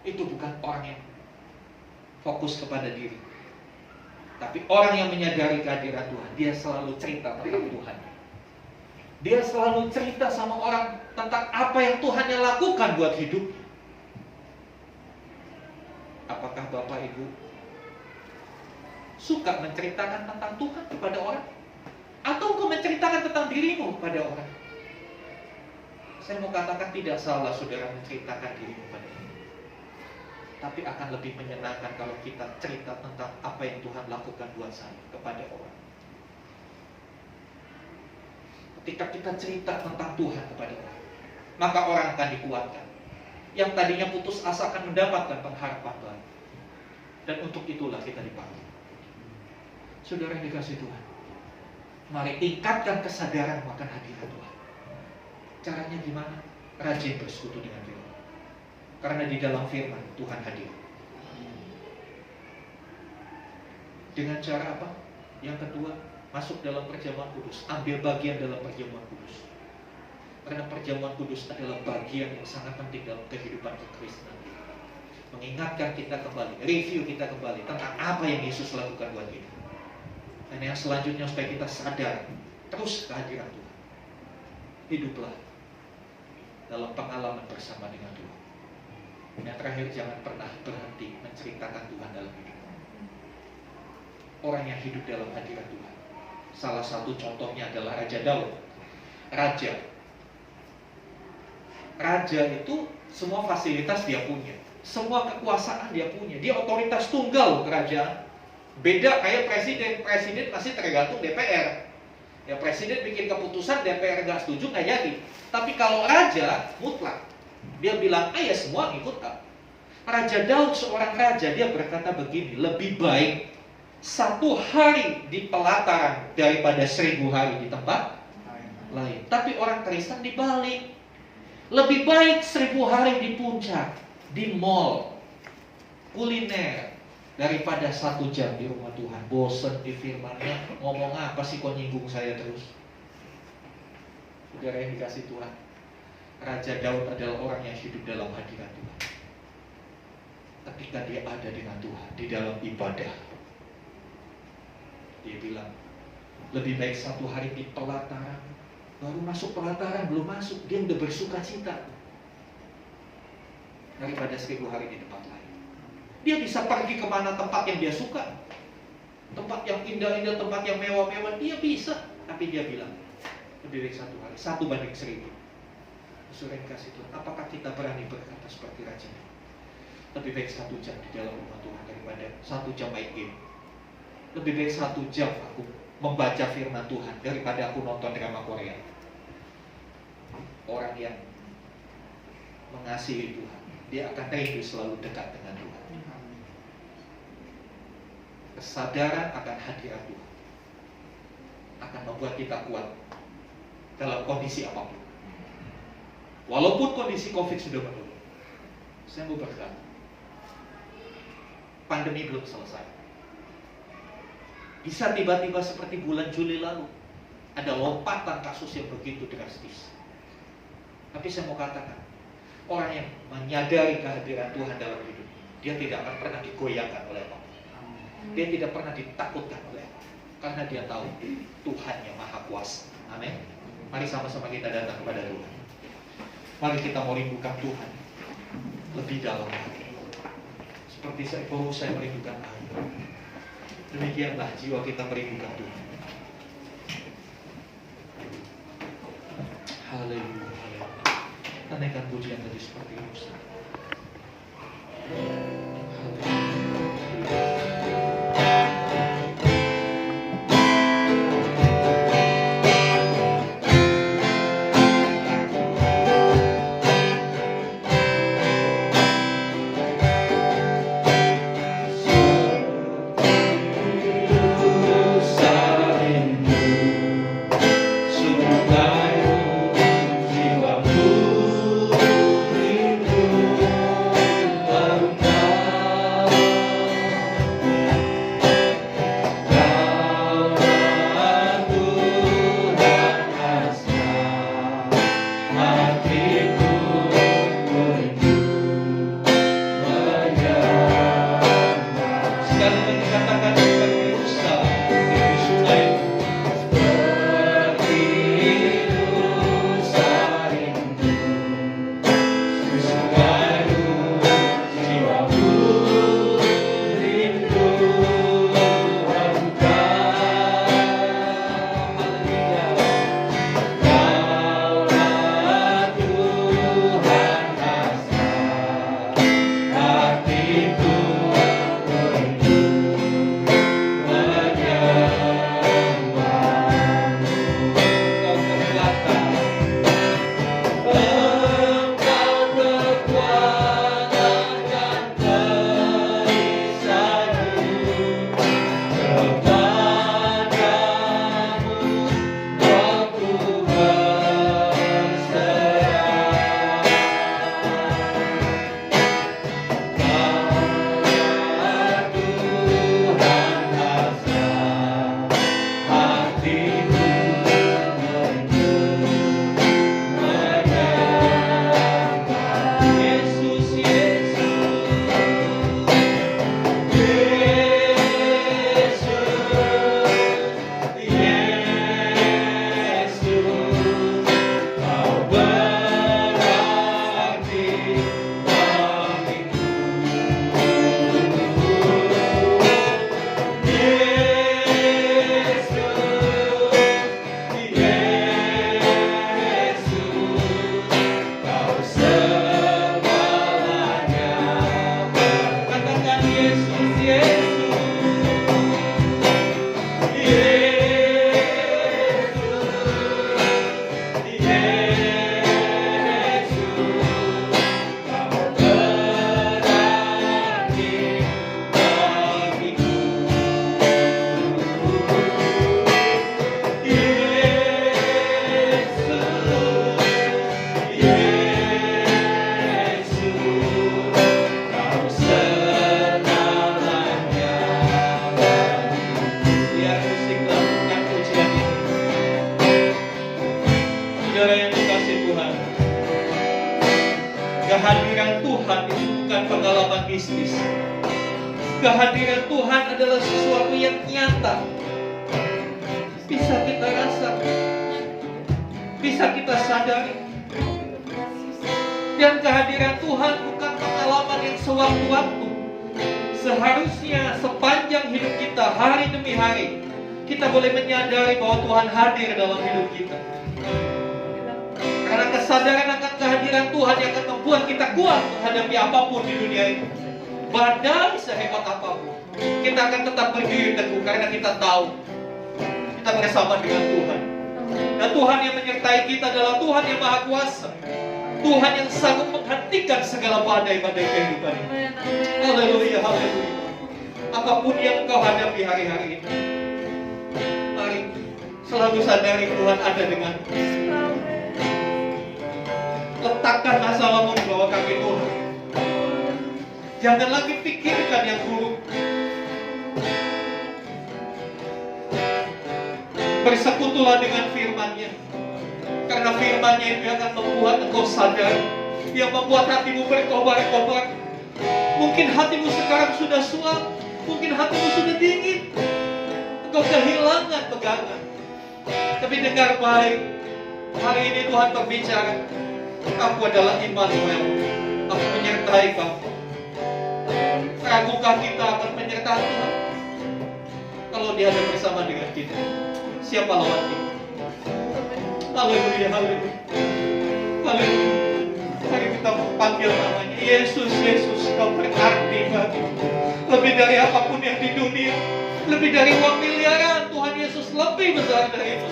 itu bukan orang yang fokus kepada diri, tapi orang yang menyadari kehadiran Tuhan, dia selalu cerita tentang Tuhan. Dia selalu cerita sama orang tentang apa yang Tuhannya lakukan buat hidupnya. Apakah Bapak Ibu suka menceritakan tentang Tuhan kepada orang? Atau kau menceritakan tentang dirimu kepada orang? Saya mau katakan tidak salah saudara menceritakan dirimu pada orang, tapi akan lebih menyenangkan kalau kita cerita tentang apa yang Tuhan lakukan buat saya kepada orang. Ketika kita cerita tentang Tuhan kepada orang, maka orang akan dikuatkan. Yang tadinya putus asa akan mendapatkan pengharapan baru. Dan untuk itulah kita dipanggil. Saudara yang dikasihi Tuhan, mari tingkatkan kesadaran akan hadirat Tuhan. Caranya gimana? Rajin bersekutu dengan firman. Karena di dalam firman Tuhan hadir. Dengan cara apa? Yang kedua, masuk dalam perjamuan kudus. Ambil bagian dalam perjamuan kudus. Karena perjamuan kudus adalah bagian yang sangat penting dalam kehidupan kekristenan. Mengingatkan kita kembali, review kita kembali tentang apa yang Yesus lakukan buat kita. Dan yang selanjutnya supaya kita sadar terus kehadiran Tuhan. Hiduplah dalam pengalaman bersama dengan Tuhan. Dan yang terakhir, jangan pernah berhenti menceritakan Tuhan dalam hidup. Orang yang hidup dalam hadirat Tuhan, salah satu contohnya adalah Raja Daud. Raja itu semua fasilitas dia punya, semua kekuasaan dia punya, dia otoritas tunggal kerajaan. Beda kayak presiden masih tergantung DPR. Ya presiden bikin keputusan, DPR gak setuju nggak jadi. Tapi kalau raja mutlak, dia bilang, ya semua ikut kak. Raja Daud seorang raja, dia berkata begini, lebih baik 1 hari di pelataran daripada 1000 hari di tempat lain. Tapi orang Kristen dibalik, lebih baik 1000 hari di puncak, di mall, kuliner, daripada 1 jam di rumah Tuhan. Bosen di firman-Nya, ngomong apa sih kok nyinggung saya terus? Saudara yang dikasih Tuhan, Raja Daud adalah orang yang hidup dalam hadirat Tuhan. Ketika dia ada dengan Tuhan di dalam ibadah, dia bilang, lebih baik 1 hari di pelataran, baru masuk pelataran, belum masuk, dia udah bersuka cita, daripada 1000 hari di tempat lain. Dia bisa pergi kemana tempat yang dia suka, tempat yang indah-indah, tempat yang mewah-mewah, dia bisa. Tapi dia bilang, lebih baik 1 hari, 1 banding 1000. Saudara yang kasih Tuhan, apakah kita berani berkata seperti Raja Daud? Lebih baik 1 jam di dalam rumah Tuhan daripada 1 jam main game. Lebih baik 1 jam aku membaca firman Tuhan daripada aku nonton drama Korea. Orang yang mengasihi Tuhan, dia akan rindu selalu dekat dengan Tuhan. Kesadaran akan hadirat Tuhan akan membuat kita kuat dalam kondisi apapun. Walaupun kondisi COVID sudah menurun, saya mau berkata, pandemi belum selesai. Bisa tiba-tiba seperti bulan Juli lalu, ada lompatan kasus yang begitu drastis. Tapi saya mau katakan, orang yang menyadari kehadiran Tuhan dalam hidup, dia tidak akan pernah digoyahkan oleh apapun. Dia tidak pernah ditakutkan oleh apapun, karena dia tahu Tuhan yang Maha Kuasa. Amin. Mari sama-sama kita datang kepada Tuhan. Mari kita mau rindukan Tuhan lebih dalam lagi. Seperti saya merindukan air. Demikianlah jiwa kita merindukan Tuhan. Haleluya. Kita naikkan pujian tadi seperti itu. mistis. Kehadiran Tuhan adalah sesuatu yang nyata, bisa kita rasakan, bisa kita sadari. Dan kehadiran Tuhan bukan pengalaman yang sewaktu-waktu. Seharusnya sepanjang hidup kita, hari demi hari, kita boleh menyadari bahwa Tuhan hadir dalam hidup kita. Karena kesadaran akan kehadiran Tuhan yang akan membuat kita kuat menghadapi apapun di dunia ini. Badai sehebat apapun, kita akan tetap berdiri teguh karena kita tahu kita bersama dengan Tuhan. Dan Tuhan yang menyertai kita adalah Tuhan yang Maha Kuasa, Tuhan yang sanggup menghentikan segala badai-badai kehidupan ini. Haleluya, haleluya. Apapun yang kau hadapi hari-hari ini, mari selalu sadari Tuhan ada dengan. Letakkan masalahmu di bawah kaki Tuhan. Jangan lagi pikirkan yang buruk. Bersekutulah dengan firman-Nya. Karena firman-Nya itu akan membuat engkau sadar, yang membuat hatimu berkobar-kobar. Mungkin hatimu sekarang sudah suam, mungkin hatimu sudah dingin, engkau kehilangan pegangan. Tapi dengar baik, hari ini Tuhan berbicara, aku adalah Immanuel, aku menyertai kamu. Ragukah kita akan menyertai Tuhan? Kalau Dia ada bersama dengan kita, siapa lawan kita? Haleluya, haleluya, haleluya. Mari kita panggil namanya. Yesus, Yesus, kau berarti bagi lebih dari apapun yang di dunia, lebih dari uang miliaran. Tuhan Yesus lebih besar dari itu.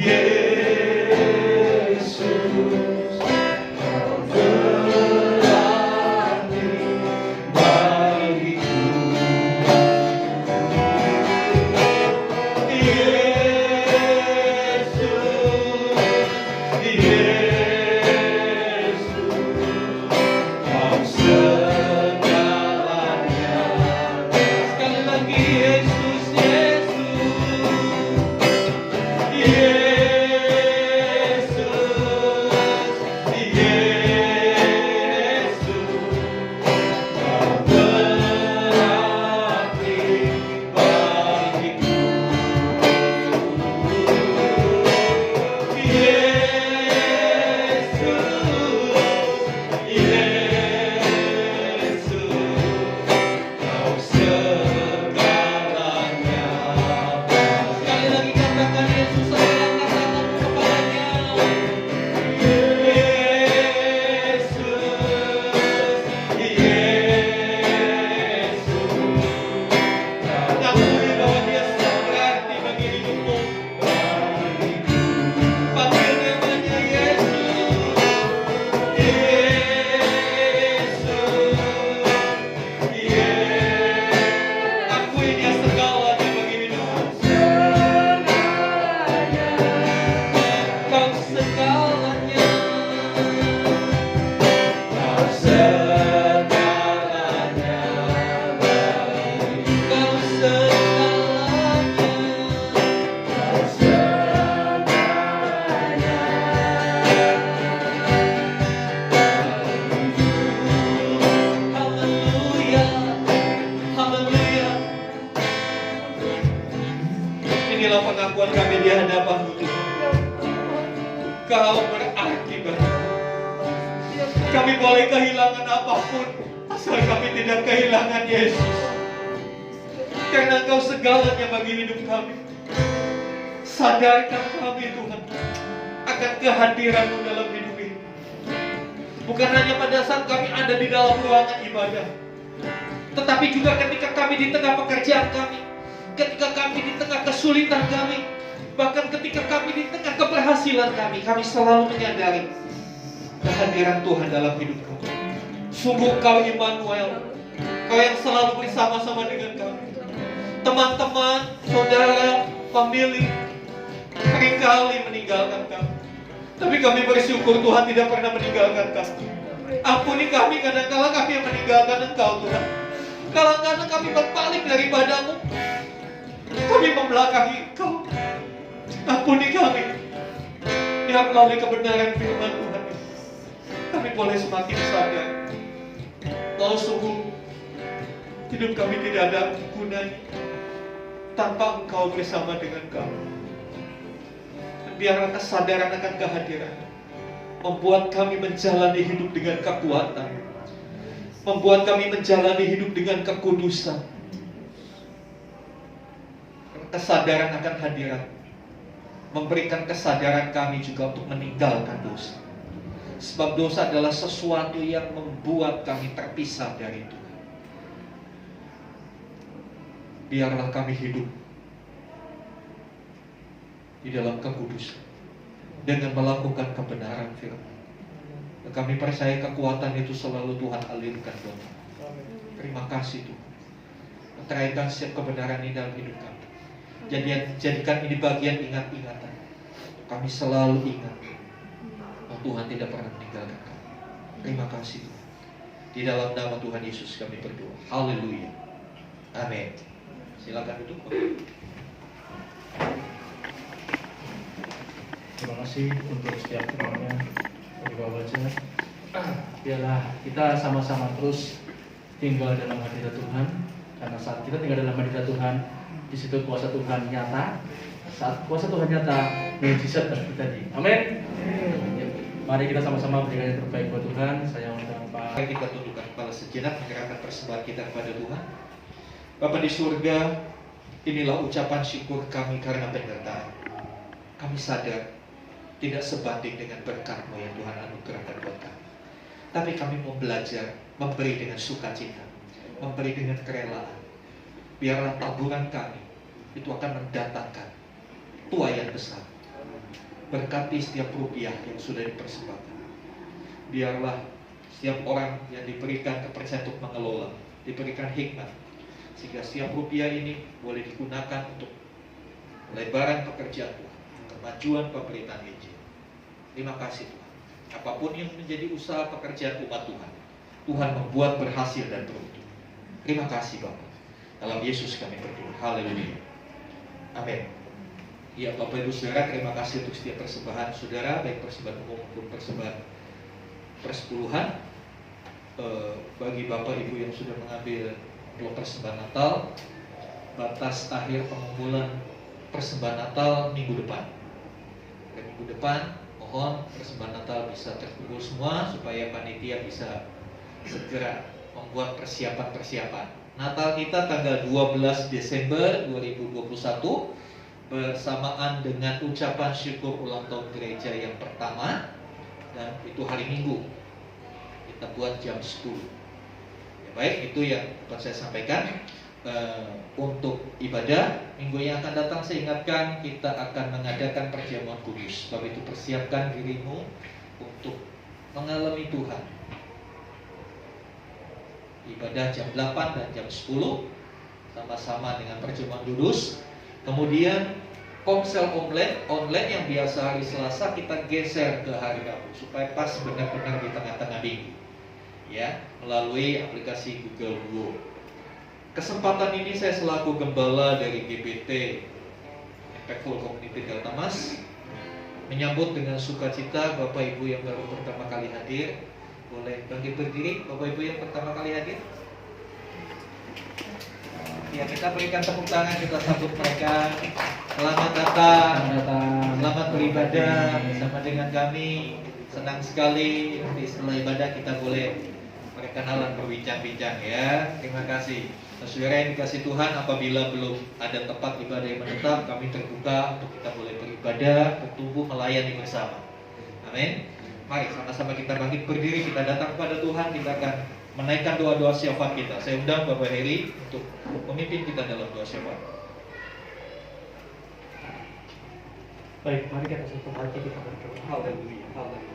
Yesus, kau berarti bagiku. Inilah pengakuan kami di hadapan-Mu, Tuhan. Kau berarti bagi kami. Boleh kehilangan apapun, asal kami tidak kehilangan Yesus. Karena Engkau segalanya bagi hidup kami. Sadarkan kami, Tuhan, akan kehadiran-Mu dalam hidup ini. Bukan hanya pada saat kami ada di dalam ruangan ibadah, tetapi juga ketika kami di tengah pekerjaan kami, ketika kami di tengah kesulitan kami, bahkan ketika kami di tengah keberhasilan kami selalu menyadari kehadiran Tuhan dalam hidup kami. Sungguh Kau Immanuel, Kau yang selalu bersama-sama dengan kami. Teman-teman, saudara, pemilih seringkali meninggalkan kami, tapi kami bersyukur Tuhan tidak pernah meninggalkan kami. Ampuni kami kadang-kala kami yang meninggalkan Engkau, Tuhan. Kadang-kadang kami berpaling daripada-Mu, kami membelakangi Engkau. Ampuni kami. Biar melalui kebenaran firman Tuhan, kami boleh semakin sadar bahwa sungguh hidup kami tidak ada gunanya tanpa Engkau bersama dengan kami. Dan biarlah kesadaran akan kehadiran membuat kami menjalani hidup dengan kekuatan, membuat kami menjalani hidup dengan kekudusan. Kesadaran akan hadirat memberikan kesadaran kami juga untuk meninggalkan dosa. Sebab dosa adalah sesuatu yang membuat kami terpisah dari Tuhan. Biarlah kami hidup di dalam kekudusan dengan melakukan kebenaran firman. Dan kami percaya kekuatan itu selalu Tuhan alirkan Tuhan. Terima kasih Tuhan. Menteraikan setiap kebenaran ini dalam hidup kami. Jadikan ini bagian ingat-ingatan. Kami selalu ingat bahwa Tuhan tidak pernah meninggalkan kami. Terima kasih Tuhan. Di dalam nama Tuhan Yesus kami berdoa. Haleluya. Amin. Silakan duduk. Terima kasih untuk setiap firman-Nya dari Bapak baca. Biarlah kita sama-sama terus tinggal dalam hadirat Tuhan, karena saat kita tinggal dalam hadirat Tuhan, di situ kuasa Tuhan nyata. Saat kuasa Tuhan nyata, mujizat terjadi. Amin. Mari kita sama-sama berikan yang terbaik buat Tuhan. Saya undang Pak. Mari kita tundukkan kepala sejenak, menyerahkan persembahan kita kepada Tuhan. Bapa di surga, inilah ucapan syukur kami karena penyertaan. Kami sadar tidak sebanding dengan berkat-Mu yang Tuhan anugerahkan buat kami. Tapi kami mau belajar memberi dengan sukacita, memberi dengan kerelaan. Biarlah taburan kami itu akan mendatangkan tuaian besar. Berkati setiap rupiah yang sudah dipersembahkan. Biarlah setiap orang yang diberikan kepercayaan untuk mengelola, diberikan hikmat, sehingga setiap rupiah ini boleh digunakan untuk lebaran pekerjaan Tuhan, kemajuan pemberitaan Injil. Terima kasih Tuhan. Apapun yang menjadi usaha pekerjaan umat Tuhan, Tuhan membuat berhasil dan beruntung. Terima kasih Bapak. Dalam Yesus kami berdoa. Haleluya. Amin. Ya Bapak Ibu Saudara, terima kasih untuk setiap persembahan saudara, baik persembahan umum maupun persembahan persepuluhan. Bagi Bapak Ibu yang sudah mengambil blok persembahan Natal, batas akhir pengumpulan persembahan Natal minggu depan. Dan minggu depan mohon persembahan Natal bisa terkumpul semua supaya panitia bisa segera membuat persiapan-persiapan. Natal kita tanggal 12 Desember 2021 bersamaan dengan ucapan syukur ulang tahun gereja yang pertama, dan itu hari Minggu. Kita buat jam 10. Ya, baik, itu yang dapat saya sampaikan. Untuk ibadah minggu yang akan datang, saya ingatkan kita akan mengadakan perjamuan kudus. Sebab itu persiapkan dirimu untuk mengalami Tuhan. Ibadah jam 8 dan jam 10 sama-sama dengan perjamuan kudus. Kemudian komsel online yang biasa hari Selasa kita geser ke hari Rabu supaya pas benar-benar di tengah-tengah minggu. Ya, melalui aplikasi Google Go. Kesempatan ini saya selaku gembala dari GBT Impactful Community Delta Mas menyambut dengan sukacita Bapak Ibu yang baru pertama kali hadir. Boleh bangkit berdiri Bapak Ibu yang pertama kali hadir. Ya, kita berikan tepuk tangan, kita sambut mereka. Selamat datang, selamat beribadah bersama dengan kami. Senang sekali nanti setelah ibadah kita boleh berkenalan, berbincang-bincang ya. Terima kasih. Saudara yang dikasih Tuhan, apabila belum ada tempat ibadah yang menetap, kami terbuka untuk kita boleh beribadah, bertumbuh, melayani bersama. Amin. Mari sama-sama kita bangkit berdiri, kita datang kepada Tuhan, kita akan menaikkan doa-doa syafaat kita. Saya undang Bapak Heri untuk memimpin kita dalam doa syafaat. Baik, mari kita satu hati kita berdoa. Haleluya. Haleluya.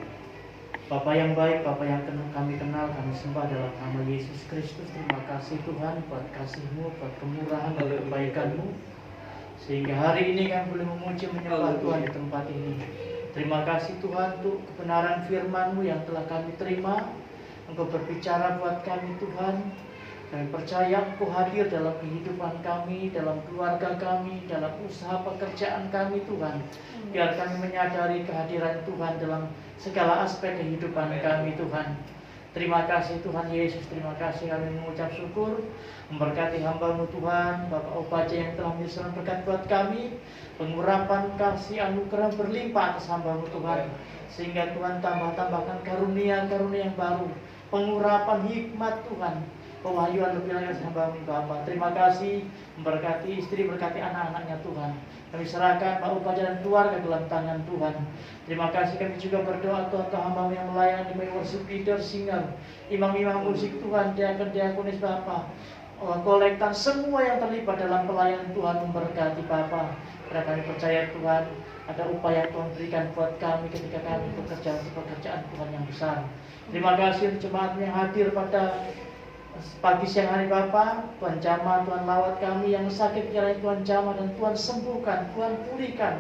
Bapa yang baik, Bapa yang kami kenal, kami sembah dalam nama Yesus Kristus. Terima kasih Tuhan buat kasih-Mu, buat kemurahan dan kebaikan-Mu, sehingga hari ini kami boleh memuji menyembah Tuhan di tempat ini. Terima kasih Tuhan untuk kebenaran firman-Mu yang telah kami terima. Engkau berbicara buat kami Tuhan. Kami percaya Engkau hadir dalam kehidupan kami, dalam keluarga kami, dalam usaha pekerjaan kami Tuhan. Biar kami menyadari kehadiran Tuhan dalam segala aspek kehidupan kami Tuhan. Terima kasih Tuhan Yesus, terima kasih kami mengucap syukur. Memberkati hamba-Mu Tuhan, Bapak Opaja yang telah menyusun berkat buat kami. Pengurapan kasih anugerah berlimpah atas hamba-Mu Tuhan. Sehingga Tuhan tambahkan karunia-karunia yang baru. Pengurapan hikmat Tuhan. Pewahyuan lebih lagi hamba-Mu Bapa. Terima kasih, memberkati istri, berkati anak-anaknya Tuhan. Kami serahkan Pak Upaja dan keluarga dalam tangan Tuhan. Terima kasih, kami juga berdoa Tuhan hamba-Mu yang melayani di worship leader, singer, imam-imam musik Tuhan, diakon-diakonis Bapa, kolektan semua yang terlibat dalam pelayanan Tuhan, memberkati Bapa. Karena kami percaya Tuhan, ada upaya Tuhan berikan buat kami ketika kami bekerja pekerjaan Tuhan yang besar. Terima kasih untuk jemaat yang hadir pada pagi siang hari Bapa. Tuhan jamah, Tuhan lawat kami yang sakit, kiranya Tuhan jamah dan Tuhan sembuhkan, Tuhan pulihkan.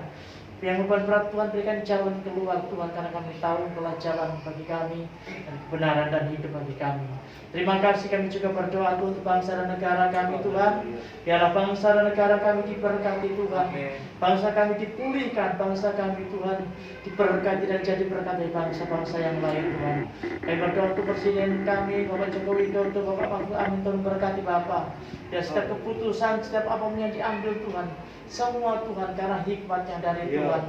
Yang beban berat Tuhan berikan jalan keluar Tuhan, karena kami tahu telah jalan bagi kami dan kebenaran dan hidup bagi kami. Terima kasih, kami juga berdoa Tuhan untuk bangsa dan negara kami Tuhan. Biarlah bangsa dan negara kami diberkati Tuhan. Bangsa kami dipulihkan, bangsa kami Tuhan diberkati dan jadi berkat dari bangsa-bangsa yang lain Tuhan. Kami berdoa untuk Presiden kami, Bapak Joko Widodo, Bapak Mahfud Amin, Tuhan berkati Bapak. Ya, setiap keputusan, setiap apapun yang diambil Tuhan, semua Tuhan karena hikmatnya dari Tuhan.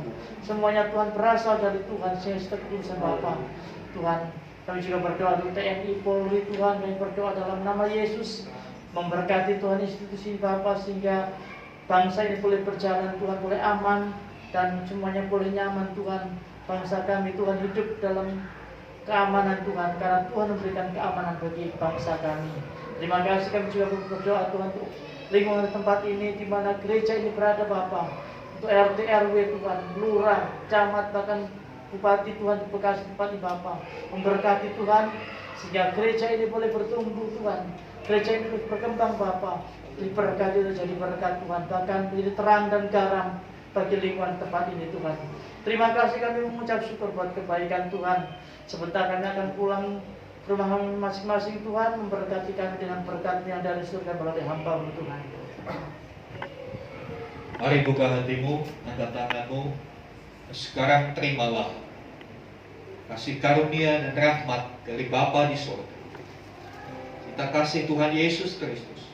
Semuanya Tuhan berasal dari Tuhan. Setiap keputusan Bapak Tuhan. Kami juga berdoa untuk TNI, Polri Tuhan. Kami berdoa dalam nama Yesus, memberkati Tuhan institusi Bapak, sehingga bangsa ini boleh berjalan Tuhan, boleh aman, dan semuanya boleh nyaman Tuhan. Bangsa kami Tuhan hidup dalam keamanan Tuhan, karena Tuhan memberikan keamanan bagi bangsa kami. Terima kasih, kami juga berdoa Tuhan untuk lingkungan tempat ini, di mana gereja ini berada Bapak. Untuk RT, RW Tuhan, lurah, camat, bahkan Bupati Tuhan, di Bekasi tempat ini Bapak. Memberkati Tuhan, sehingga gereja ini boleh bertumbuh Tuhan. Gereja ini boleh berkembang Bapak. Diberkati dan jadi berkat Tuhan, bahkan menjadi terang dan garam bagi lingkungan tempat ini Tuhan. Terima kasih, kami mengucap syukur buat kebaikan Tuhan. Sebentar kami akan pulang ke rumah masing-masing Tuhan. Memberkati kami dengan berkat yang dari surga melalui hamba-Mu Tuhan. Mari buka hatimu, angkat tanganmu. Sekarang terimalah kasih karunia dan rahmat dari Bapa di surga. Kita kasih Tuhan Yesus Kristus,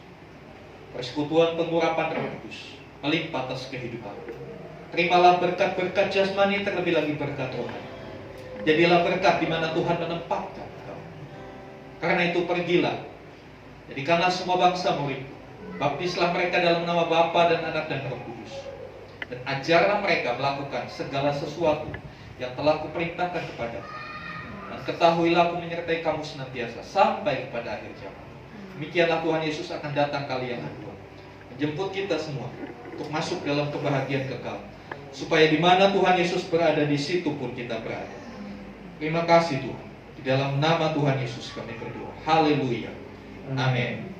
persekutuan pengurapan Roh Kudus melimpah atas kehidupan. Terimalah berkat-berkat jasmani, terlebih lagi berkat rohani. Jadilah berkat di mana Tuhan menempatkan kau. Karena itu pergilah, jadikanlah semua bangsa murid. Baptislah mereka dalam nama Bapa dan Anak dan Roh Kudus. Dan ajarlah mereka melakukan segala sesuatu yang telah kuperintahkan kepadamu. Dan ketahuilah aku menyertai kamu senantiasa sampai kepada akhir zaman. Demikianlah Tuhan Yesus akan datang kali yang kedua, menjemput kita semua untuk masuk dalam kebahagiaan kekal, supaya di mana Tuhan Yesus berada, di situ pun kita berada. Terima kasih Tuhan. Di dalam nama Tuhan Yesus kami berdoa. Haleluya. Amin.